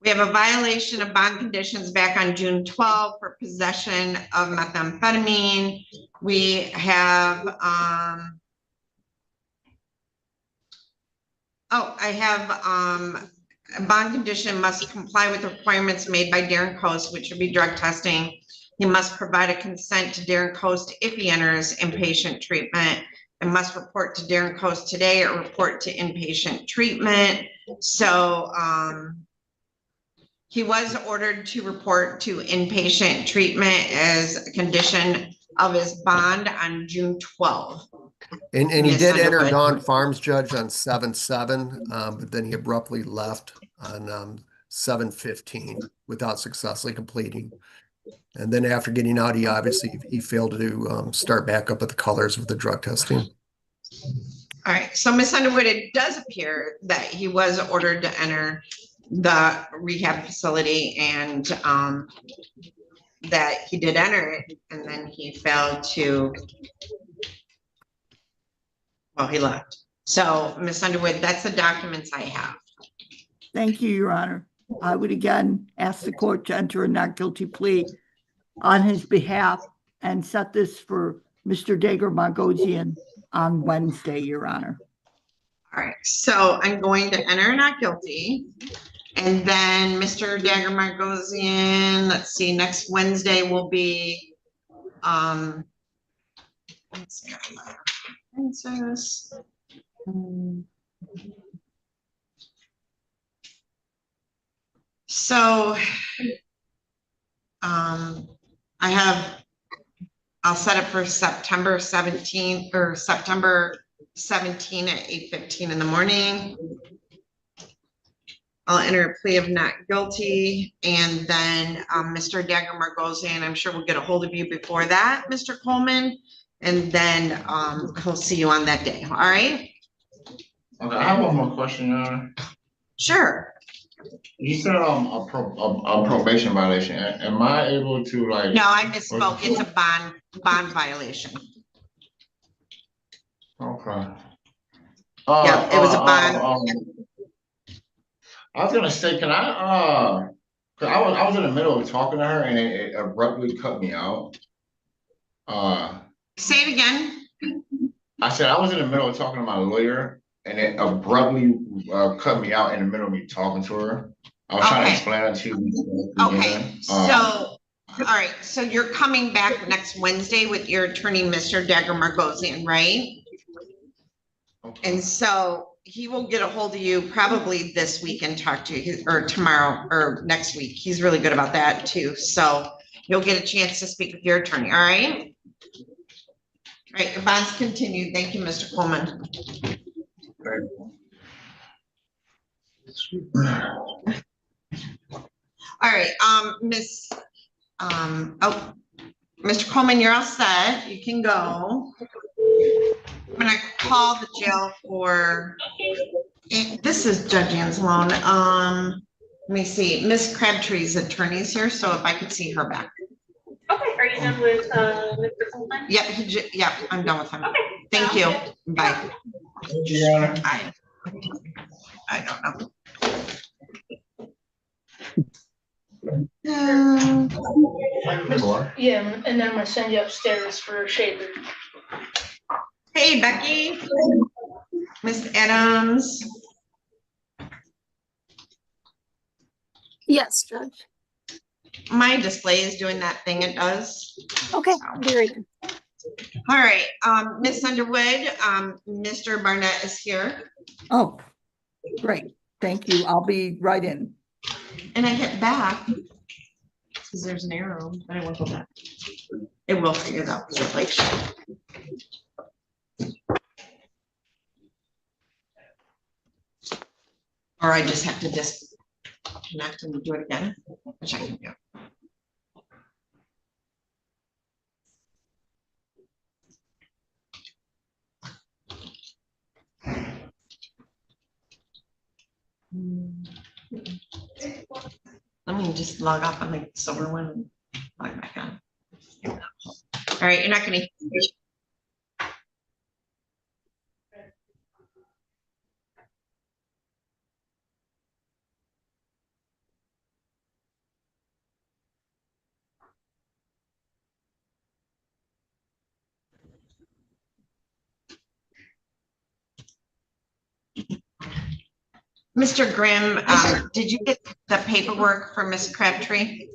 we have a violation of bond conditions back on June 12 for possession of methamphetamine. We have, I have a bond condition must comply with requirements made by Darren Coast, which would be drug testing. He must provide a consent to Darren Coast if he enters inpatient treatment, and must report to Darren Coast today or report to inpatient treatment. So he was ordered to report to inpatient treatment as a condition of his bond on June 12th. And he did enter Dawn Farms, Judge, on 7/7, but then he abruptly left on 7/15 without successfully completing. And then after getting out, he failed to start back up at the colors of the drug testing. All right, so Ms. Underwood, it does appear that he was ordered to enter the rehab facility and that he did enter it, and then he failed to, well, he left. So Ms. Underwood, that's the documents I have. Thank you, Your Honor. I would again ask the court to enter a not guilty plea on his behalf and set this for Mr. Dager-Bogosian on Wednesday, Your Honor. All right, so I'm going to enter not guilty. And then Mr. Dager-Bogosian, let's see, next Wednesday will be, let's see, Princess. So, I'll set it for September 17th or September 17 at 8:15 in the morning. I'll enter a plea of not guilty, and then Mr. Dagmar goes in. I'm sure we'll get a hold of you before that, Mr. Coleman, and then he'll see you on that day. All right? Okay, I have one more question, Your Honor. Sure. You said a probation violation. Am I able to like? No, I misspoke. It's a bond violation. Okay. Yeah, it was a bond. I was gonna say, can I? Cause I was in the middle of talking to her and it abruptly cut me out. Say it again. I said I was in the middle of talking to my lawyer and it abruptly cut me out in the middle of me talking to her. I was trying to explain it to you. Okay, so, all right, so you're coming back next Wednesday with your attorney, Mr. Dagmar goes in, right? Okay. And so he will get a hold of you probably this week and talk to you, or tomorrow, or next week. He's really good about that too. So you'll get a chance to speak with your attorney, all right? All right, your bond's continued. Thank you, Mr. Coleman. All right, Mr. Coleman, you're all set. You can go. I'm gonna call the jail for, this is Judge Anzalone. Let me see, Miss Crabtree's attorney's here, so if I could see her back. Okay, are you done with, Mr. Coleman? Yep, yep, I'm done with him. Okay. Thank you. Bye. Thank you, Your Honor. I don't know. Yeah, and then I'm gonna send you upstairs for a shaver. Hey, Becky. Miss Adams. Yes, Judge. My display is doing that thing it does. Okay, I'll be right in. All right, Miss Underwood, Mr. Barnett is here. Oh, great. Thank you. I'll be right in. And I hit back because there's an arrow, but I won't go back. It will figure it out. It's like, or I just have to disconnect and do it again, which I can do. Let me just log off on the silver one and log back on. All right, you're not gonna. Mr. Grimm, did you get the paperwork for Miss Crabtree?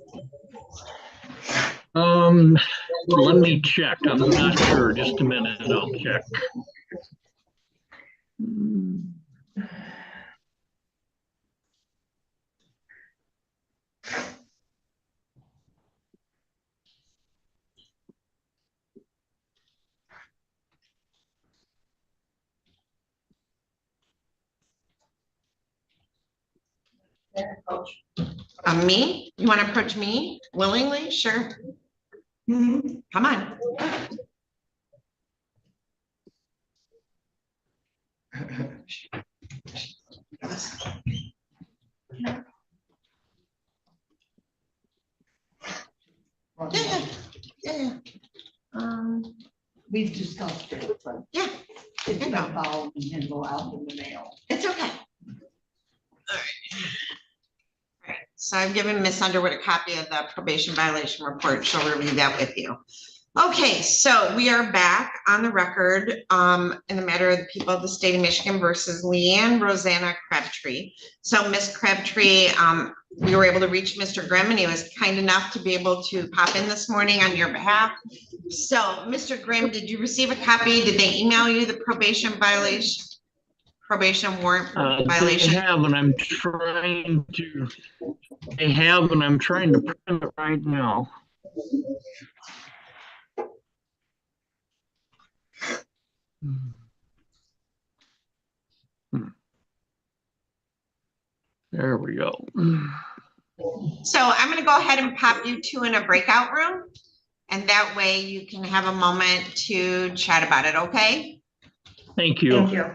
Let me check. I'm not sure. Just a minute. I'll check. Me? You want to approach me willingly? Sure. Come on. Yeah. We've discussed it, but Yeah. it's not following and go out in the mail. It's okay. All right, so I've given Miss Underwood a copy of the probation violation report. She'll review that with you. Okay, so we are back on the record in the matter of the people of the state of Michigan versus Leanne Rosanna Crabtree. So Miss Crabtree, we were able to reach Mr. Grimm and he was kind enough to be able to pop in this morning on your behalf. So Mr. Grimm, did you receive a copy? Did they email you the probation violation? Probation warrant violation? They have, and I'm trying to. They have, and I'm trying to print it right now. There we we go. So I'm going to go ahead and pop you two in a breakout room. And that way you can have a moment to chat about it, okay? Thank you. Thank you. All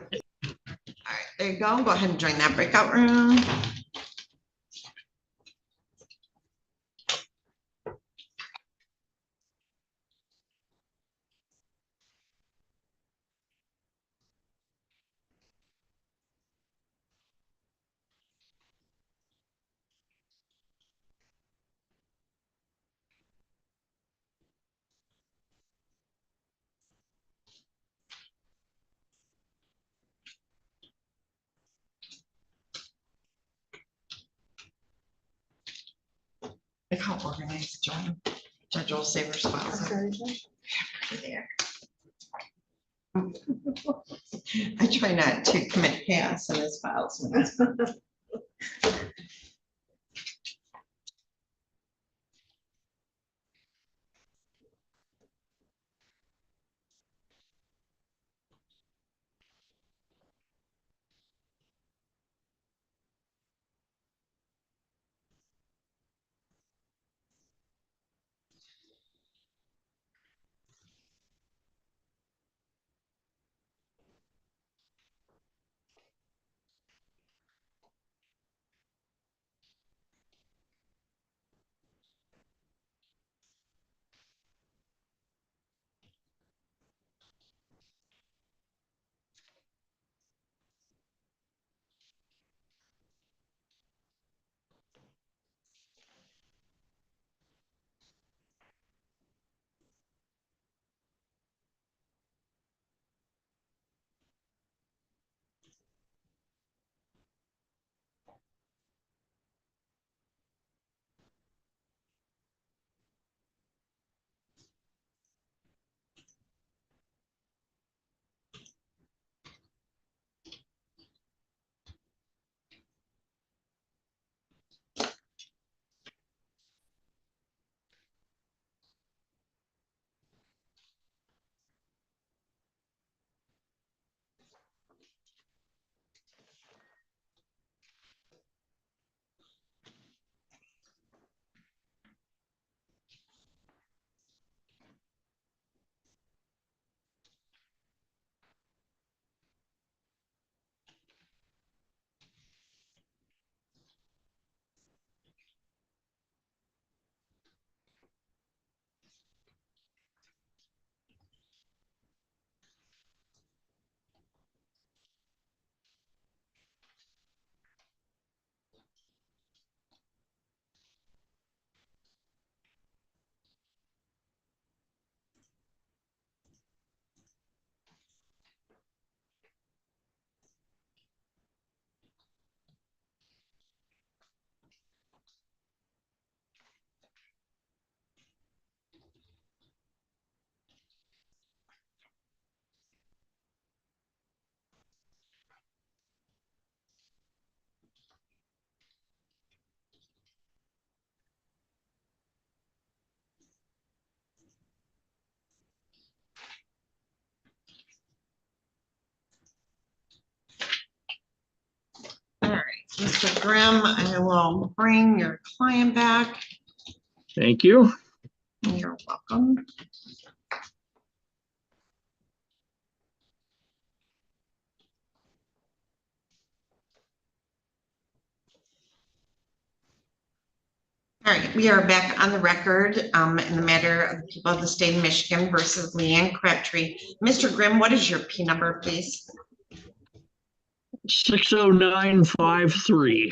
right, there you go. Go ahead and join that breakout room. Look how organized Judge Olsaver's files are. There. I try not to commit chaos in his files. All right, Mr. Grimm, I will bring your client back. Thank you. You're welcome. All right, we are back on the record in the matter of the people of the state of Michigan versus Leanne Crabtree. Mr. Grimm, what is your P number, please? 60953.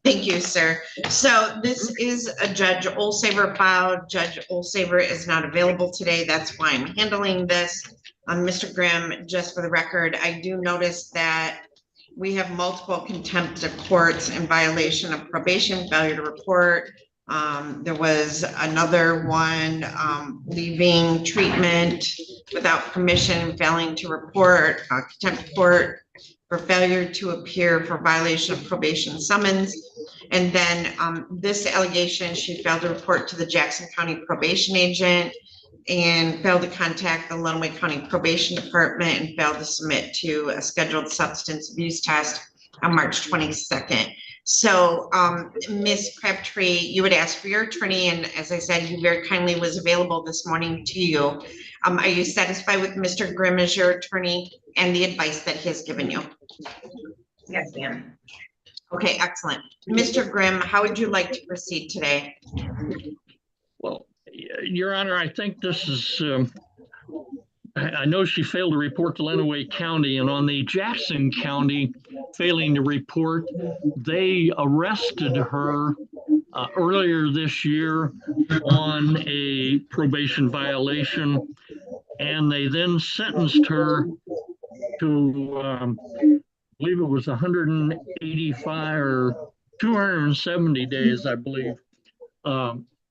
Thank you, sir. So this is a Judge Olsaver file. Judge Olsaver is not available today. That's why I'm handling this. Mr. Grimm, just for the record, I do notice that we have multiple contempt of courts in violation of probation, failure to report. There was another one, leaving treatment without permission, failing to report, contempt of court for failure to appear for violation of probation summons. And then this allegation, she failed to report to the Jackson County probation agent and failed to contact the Lenawee County Probation Department and failed to submit to a scheduled substance abuse test on March 22nd. So, Ms. Crabtree, you would ask for your attorney, and as I said, he very kindly was available this morning to you. Are you satisfied with Mr. Grimm as your attorney and the advice that he has given you? Yes, ma'am. Okay, excellent. Mr. Grimm, how would you like to proceed today? Well, Your Honor, I think this is, I know she failed to report to Lenawee County, and on the Jackson County failing to report, they arrested her earlier this year on a probation violation, and they then sentenced her to, I believe it was 185 or 270 days, I believe,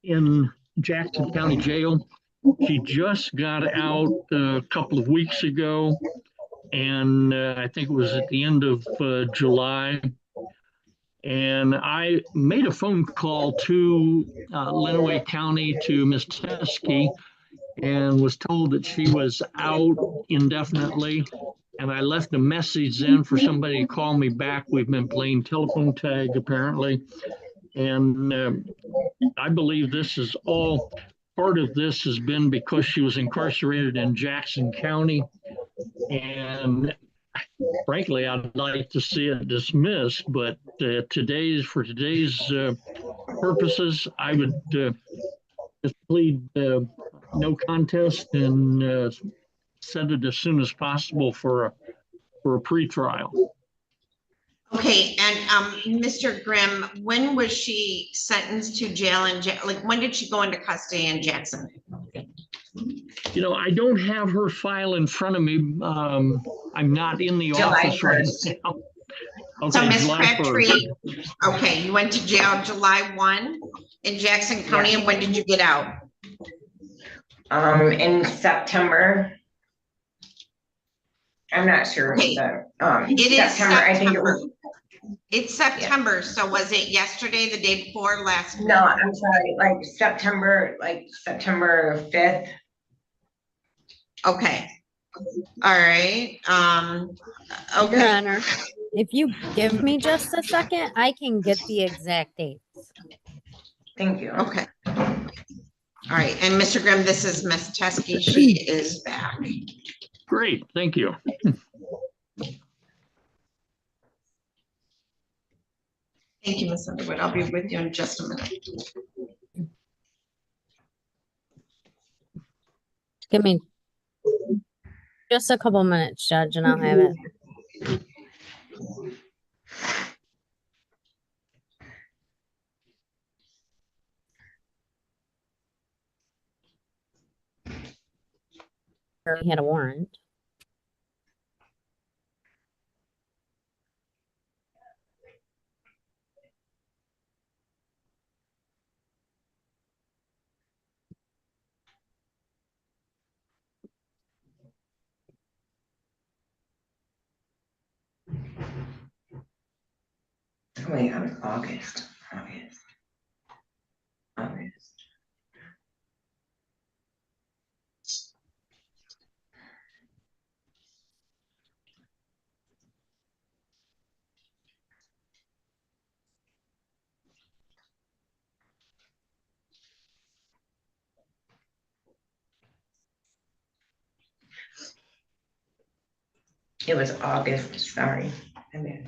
in Jackson County Jail. She just got out a couple of weeks ago, and I think it was at the end of July. And I made a phone call to Lenawee County to Ms. Teskey and was told that she was out indefinitely. And I left a message in for somebody to call me back. We've been playing telephone tag apparently. And I believe this is all, part of this has been because she was incarcerated in Jackson County. And frankly, I'd like to see it dismissed, but for today's purposes, I would just plead no contest and send it as soon as possible for a pretrial. Okay, and Mr. Grimm, when was she sentenced to jail like when did she go into custody in Jackson? You know, I don't have her file in front of me. I'm not in the office right now. Okay, So Ms. July 1st. Crabtree, okay, you went to jail July 1 in Jackson County, and when did you get out? In September. I'm not sure. Okay. It is September. I think it was. It's September, so was it yesterday, the day before, last? No, I'm sorry, like September 5th. Okay. All right. Your Okay. Honor, if you give me just a second, I can get the exact dates. Thank you. Okay. All right, and Mr. Grimm, this is Ms. Teskey. She is back. Great, thank you. Thank you, Ms. Underwood. I'll be with you in just a minute. Give me just a couple minutes, Judge, and I'll have it. He had a warrant. Wait, I was August. It was August, sorry. I mean.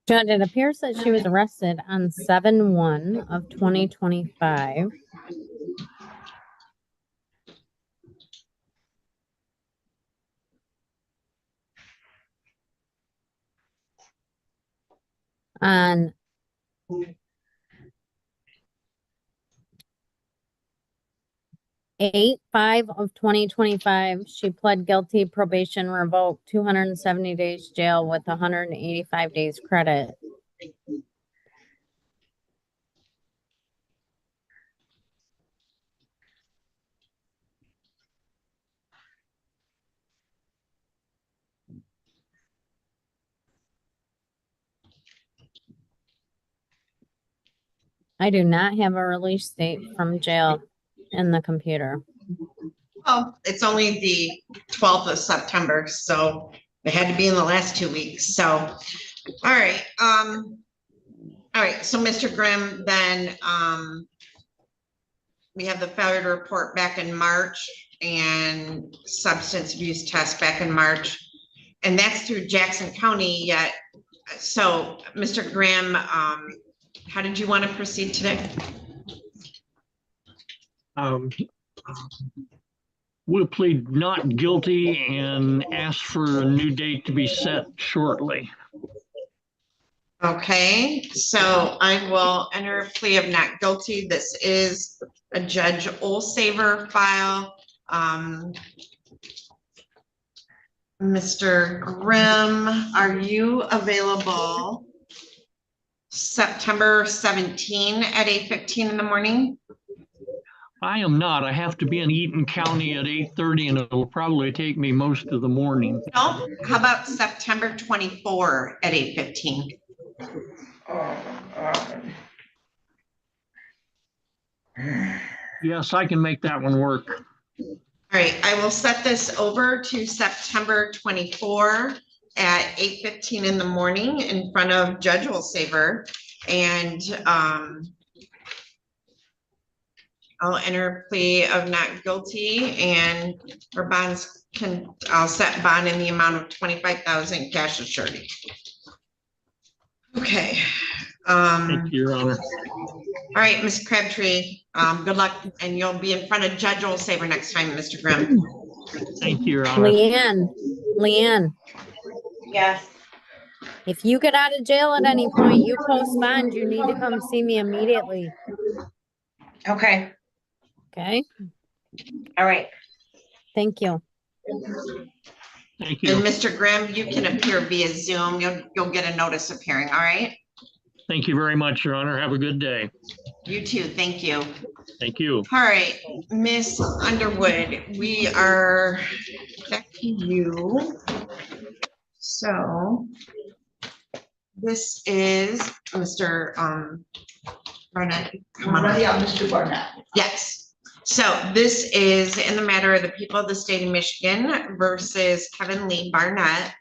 Judge, it appears that she was arrested on 7/1 of 2025. On 8/5 of 2025, she pled guilty, probation revoked, 270 days jail with 185 days credit. I do not have a release date from jail in the computer. Oh, it's only the 12th of September, so it had to be in the last 2 weeks. So, all right. All right. So, Mr. Grimm, then we have the failure to report back in March and substance abuse test back in March, and that's through Jackson County yet. So, Mr. Grimm, how did you want to proceed today? We'll plead not guilty and ask for a new date to be set shortly. Okay, so I will enter a plea of not guilty. This is a Judge Olsaver file. Mr. Grimm, are you available September 17 at 8:15 in the morning? I am not. I have to be in Eaton County at 8:30 and it'll probably take me most of the morning. No, how about September 24 at 8:15? Yes, I can make that one work. All right, I will set this over to September 24 at 8:15 in the morning in front of Judge Olsaver, and I'll enter a plea of not guilty, and our bonds I'll set bond in the amount of 25,000 cash assured. Okay. Thank you, Your Honor. All right, Ms. Crabtree, good luck, and you'll be in front of Judge Olsaver next time, Mr. Grimm. Thank you, Your Honor. Leanne. Yes. If you get out of jail at any point, you post bond, you need to come see me immediately. Okay. Okay? All right. Thank you. Thank you. And Mr. Grimm, you can appear via Zoom. You'll get a notice of hearing, all right? Thank you very much, Your Honor. Have a good day. You too, thank you. Thank you. All right, Miss Underwood, we are back to you. So this is Mr. Barnett. Come on. Yeah, Mr. Barnett. Yes. So this is in the matter of the people of the state of Michigan versus Kevin Lee Barnett,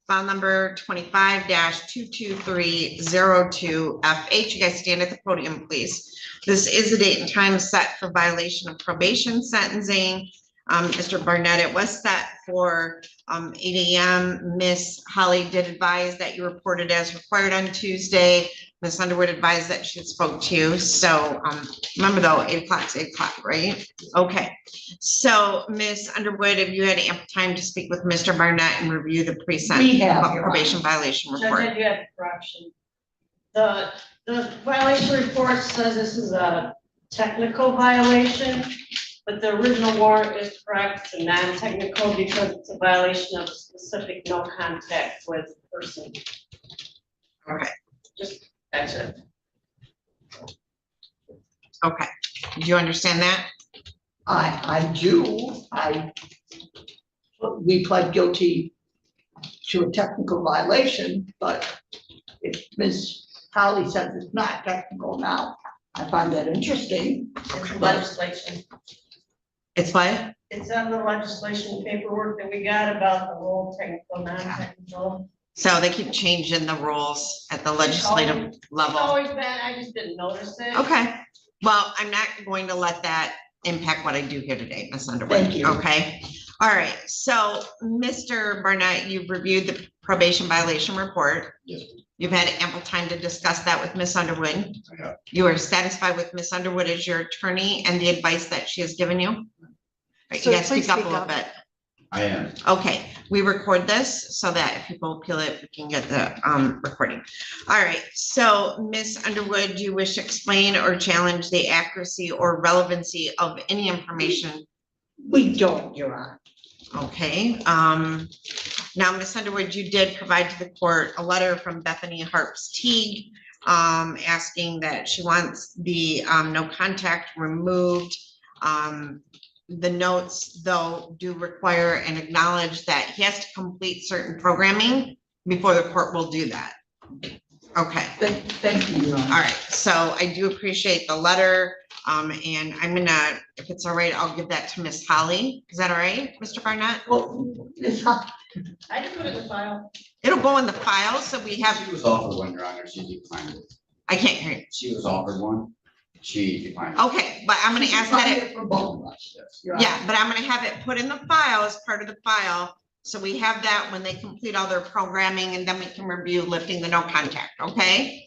file number 25-22302FH. You guys stand at the podium, please. This is the date and time set for violation of probation sentencing. Mr. Barnett, it was set for 8 a.m. Miss Holly did advise that you reported as required on Tuesday. Miss Underwood advised that she spoke to you. So remember though, 8 o'clock is 8 o'clock, right? Okay. So Miss Underwood, have you had ample time to speak with Mr. Barnett and review the probation violation report? Judge, I do have a correction. The violation report says this is a technical violation, but the original warrant is correct. It's a non-technical because it's a violation of specific no contact with person. Okay. Just, that's it. Okay. Do you understand that? I do. We pled guilty to a technical violation, but if Ms. Holly says it's not technical now, I find that interesting. It's legislation. It's what? It's on the legislation paperwork that we got about the role technical, non-technical. So they keep changing the rules at the legislative It's level. always been, I just didn't notice it. Okay. Well, I'm not going to let that impact what I do here today, Ms. Underwood. Thank you. Okay. All right. So, Mr. Barnett, you've reviewed the probation violation report. Yes. You've had ample time to discuss that with Ms. Underwood. I have. You are satisfied with Ms. Underwood as your attorney and the advice that she has given you? All right, So you guys please speak up a speak little up. bit. I am. Okay, we record this so that if people appeal it, we can get the recording. All right, so Ms. Underwood, do you wish to explain or challenge the accuracy or relevancy of any information? We don't, Your Honor. Okay, now, Ms. Underwood, you did provide to the court a letter from Bethany Harps Teague asking that she wants the no contact removed. The notes, though, do require and acknowledge that he has to complete certain programming before the court will do that. Okay. Thank you, Your Honor. All right, so I do appreciate the letter. And I'm gonna, if it's all right, I'll give that to Miss Holly. Is that all right, Mr. Barnett? Well, it's not, I can put it in the file. It'll go in the file, so we have, She was offered one, Your Honor, she declined it. I can't hear you. She was offered one, she declined it. Okay, but I'm gonna ask that it, for both of us. Yes. Your Honor. yeah, but I'm gonna have it put in the file as part of the file. So we have that when they complete all their programming and then we can review lifting the no contact, okay?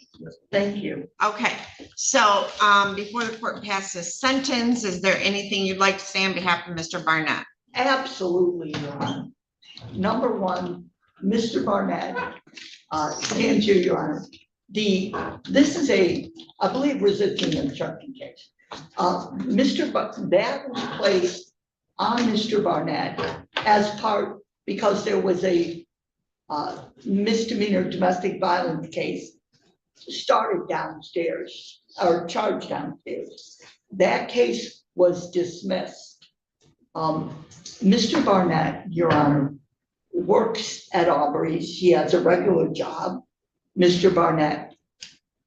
Thank you. Okay, so before the court passes sentence, is there anything you'd like to say on behalf of Mr. Barnett? Absolutely, Your Honor. Number one, Mr. Barnett, stand to Your Honor. This is I believe, resisting obstruction case. That was placed on Mr. Barnett as part, because there was a misdemeanor domestic violence case started downstairs or charged downstairs. That case was dismissed. Mr. Barnett, Your Honor, works at Aubrey's. He has a regular job. Mr. Barnett,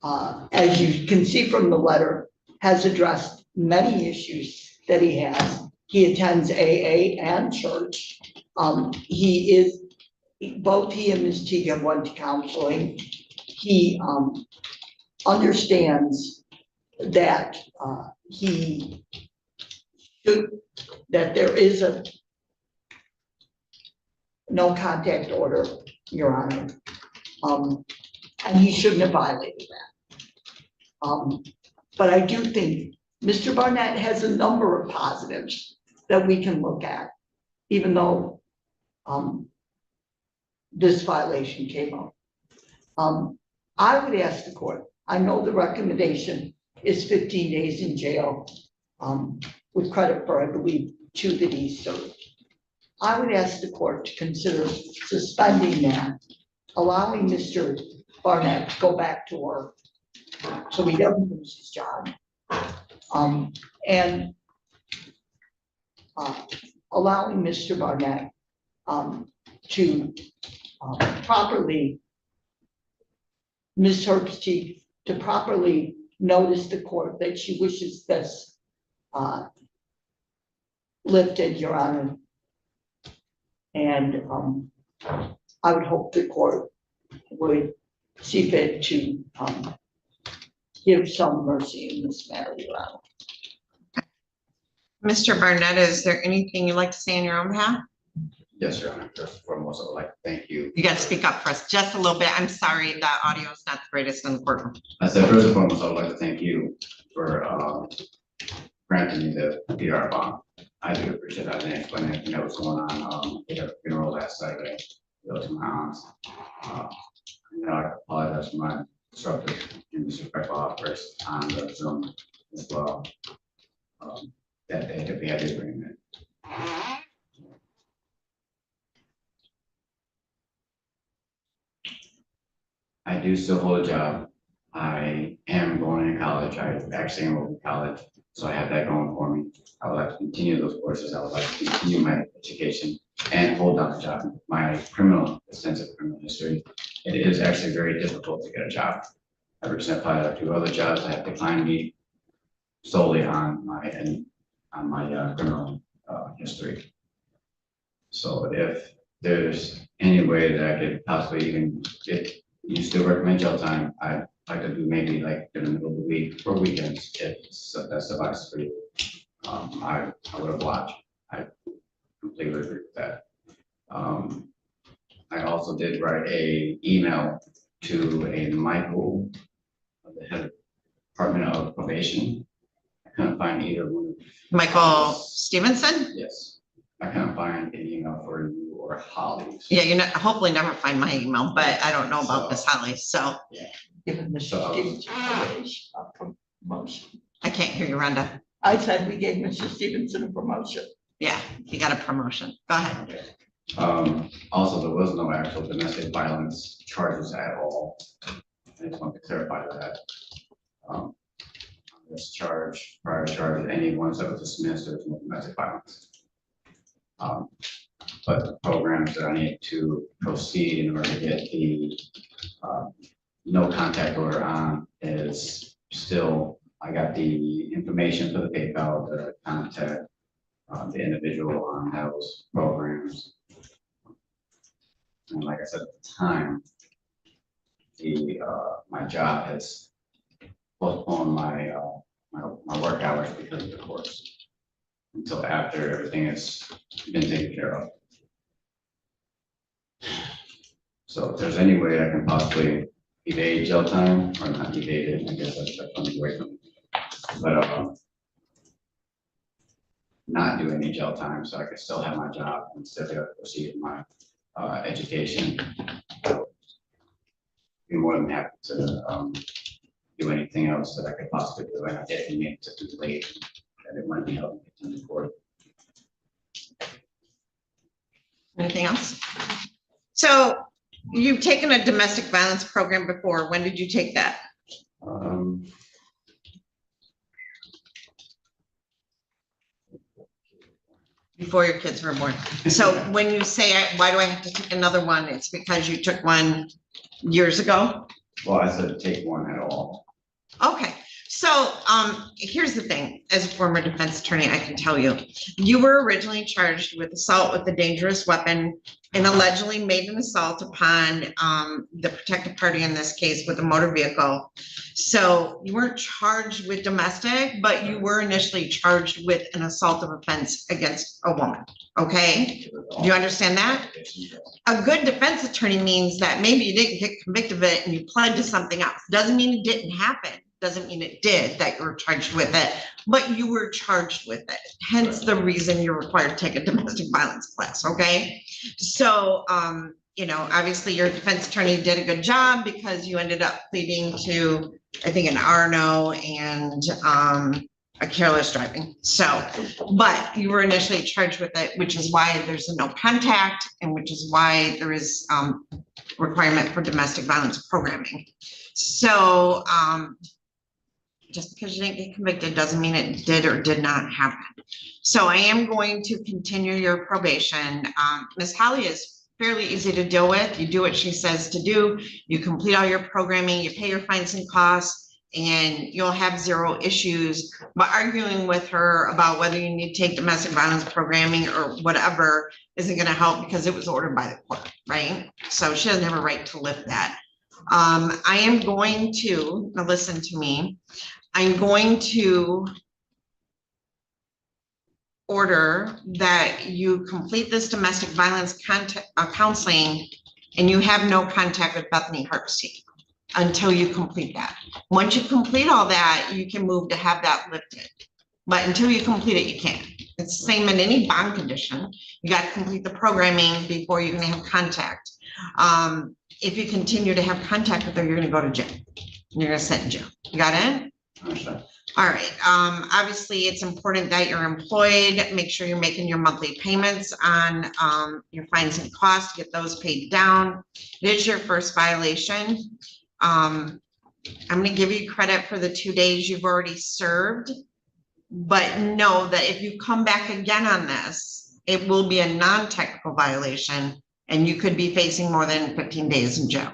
as you can see from the letter, has addressed many issues that he has. He attends AA and church. Both he and Ms. Teague have went to counseling. He understands that that there is a no contact order, Your Honor. And he shouldn't have violated that. But I do think Mr. Barnett has a number of positives that we can look at, even though this violation came up. I would ask the court, I know the recommendation is 15 days in jail with credit for, I believe, 2 that he served. I would ask the court to consider suspending that, allowing Mr. Barnett to go back to work so he doesn't lose his job. And allowing Mr. Barnett to properly, Ms. Herbst to properly notice the court that she wishes this lifted, Your Honor. And I would hope the court would see fit to give some mercy in this matter, Your Honor. Mr. Barnett, is there anything you'd like to say on your own behalf? Yes, Your Honor, first and foremost, I would like to thank you. You got to speak up for us just a little bit. I'm sorry, the audio is not the greatest in the courtroom. I said, first and foremost, I would like to thank you for granting me the PR bond. I do appreciate that. I didn't explain anything that was going on at the funeral last Saturday. It was my aunt's. I apologize for my disruptive and disrespectful outbursts on the Zoom as well. That day that we had the agreement. I do still hold a job. I am going to college. I actually am in college, so I have that going for me. I would like to continue those courses. I would like to continue my education and hold down a job. My extensive criminal history, it is actually very difficult to get a job. I've recently applied to other jobs that have declined me solely on my criminal history. So if there's any way that I could possibly even get, you still recommend jail time, I'd like to do maybe like in the middle of the week or weekends if that's suffices for you. I would have watched. I completely agree with that. I also did write a email to a Michael, the head of Department of Probation. I couldn't find either one. Michael Stevenson? Yes, I couldn't find an email for you or Holly. Yeah, you're not, hopefully never find my email, but I don't know about Miss Holly, so. Given Mr. Stevens a promotion. I can't hear you, Rhonda. I said we gave Mr. Stevenson a promotion. Yeah, you got a promotion. Go ahead. Also, there was no actual domestic violence charges at all. I just want to clarify that. On this charge, prior charge, any ones that were dismissed, there was no domestic violence. But the programs that I need to proceed in order to get the no contact order on is still, I got the information for the PayPal, the contact, the individual on those programs. And like I said at the time, the my job has postponed my my work hours because of the course until after everything has been taken care of. So if there's any way I can possibly evade jail time or not evade it, I guess that's coming away from it. But not do any jail time so I can still have my job and still proceed with my education. Be more than happy to do anything else that I could possibly do, and I didn't need to do late that it might be helping get to the court. Anything else? So you've taken a domestic violence program before. When did you take that? Before your kids were born. So when you say, why do I have to take another one? It's because you took one years ago? Well, I said take one at all. Okay, so here's the thing. As a former defense attorney, I can tell you, you were originally charged with assault with a dangerous weapon and allegedly made an assault upon the protected party, in this case with a motor vehicle. So you weren't charged with domestic, but you were initially charged with an assaultive offense against a woman. Okay, do you understand that? A good defense attorney means that maybe you didn't get convicted of it and you pled to something else. Doesn't mean it didn't happen. Doesn't mean it did, that you were charged with it, but you were charged with it. Hence the reason you're required to take a domestic violence class, okay? So, you know, obviously your defense attorney did a good job because you ended up pleading to, I think, an Arno and a careless driving. So, but you were initially charged with it, which is why there's a no contact and which is why there is requirement for domestic violence programming. So, just because you didn't get convicted doesn't mean it did or did not happen. So I am going to continue your probation. Ms. Holly is fairly easy to deal with. You do what she says to do. You complete all your programming, you pay your fines and costs, and you'll have zero issues. But arguing with her about whether you need to take domestic violence programming or whatever isn't going to help because it was ordered by the court, right? So she doesn't have a right to lift that. I am going to, now listen to me, I'm going to order that you complete this domestic violence counseling and you have no contact with Bethany Harpstein until you complete that. Once you complete all that, you can move to have that lifted. But until you complete it, you can't. It's the same in any bond condition. You got to complete the programming before you can have contact. If you continue to have contact with her, you're going to go to jail. You're going to sit in jail. You got it? Understood. All right. Obviously, it's important that you're employed. Make sure you're making your monthly payments on your fines and costs. Get those paid down. It is your first violation. I'm going to give you credit for the 2 days you've already served, but know that if you come back again on this, it will be a non-technical violation and you could be facing more than 15 days in jail.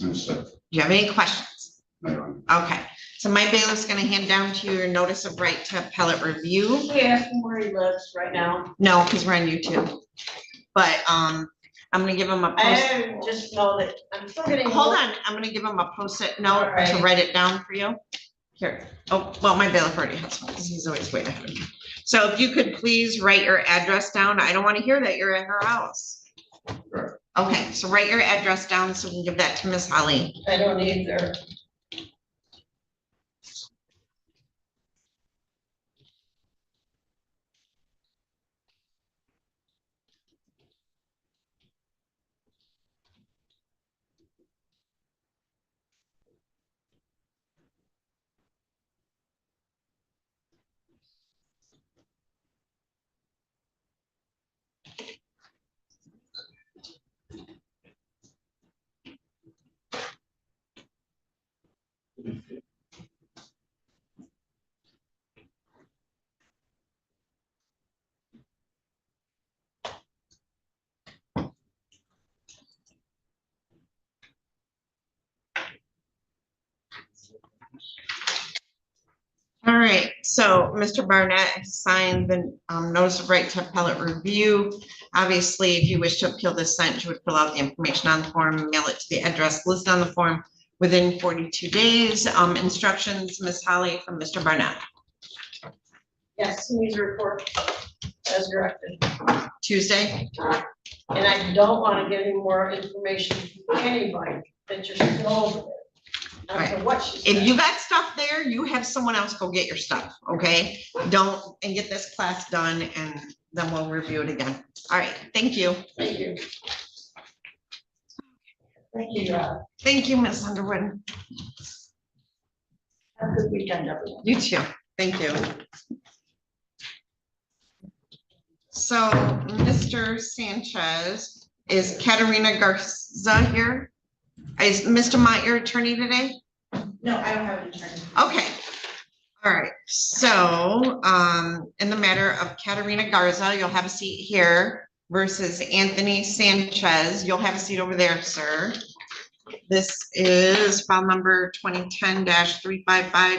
Understood. Do you have any questions? No. Okay. So my bailiff's going to hand down to you your notice of right to appellate review. Can we ask him where he lives right now? No, because we're on YouTube. But I'm going to give him a post. I just know that I'm still getting. Hold on. I'm going to give him a post-it note All right. to write it down for you. Here. Oh, well, my bailiff already has one because he's always way ahead of me. So if you could please write your address down. I don't want to hear that you're at her house. Sure. Okay, so write your address down so we can give that to Miss Holly. I don't either. All right, so Mr. Barnett has signed the notice of right to appellate review. Obviously, if you wish to appeal this sentence, you would fill out the information on the form, mail it to the address listed on the form within 42 days. Instructions, Ms. Holly, from Mr. Barnett. Yes, he needs a report as directed. Tuesday. And I don't want to give any more information to anybody that you're still over there. I don't care what she If said. you got stuff there, you have someone else go get your stuff, okay? Don't, and get this class done and then we'll review it again. All right, thank you. Thank you. Thank you, Thank you, Ms. Underwood. have a good weekend, everyone. You too. Thank you. So, Mr. Sanchez, is Katerina Garza here? Is Mr. Mott your attorney today? No, I don't have an attorney. Okay. All right. So, in the matter of Katerina Garza, you'll have a seat here versus Anthony Sanchez. You'll have a seat over there, sir. This is file number 2010-355.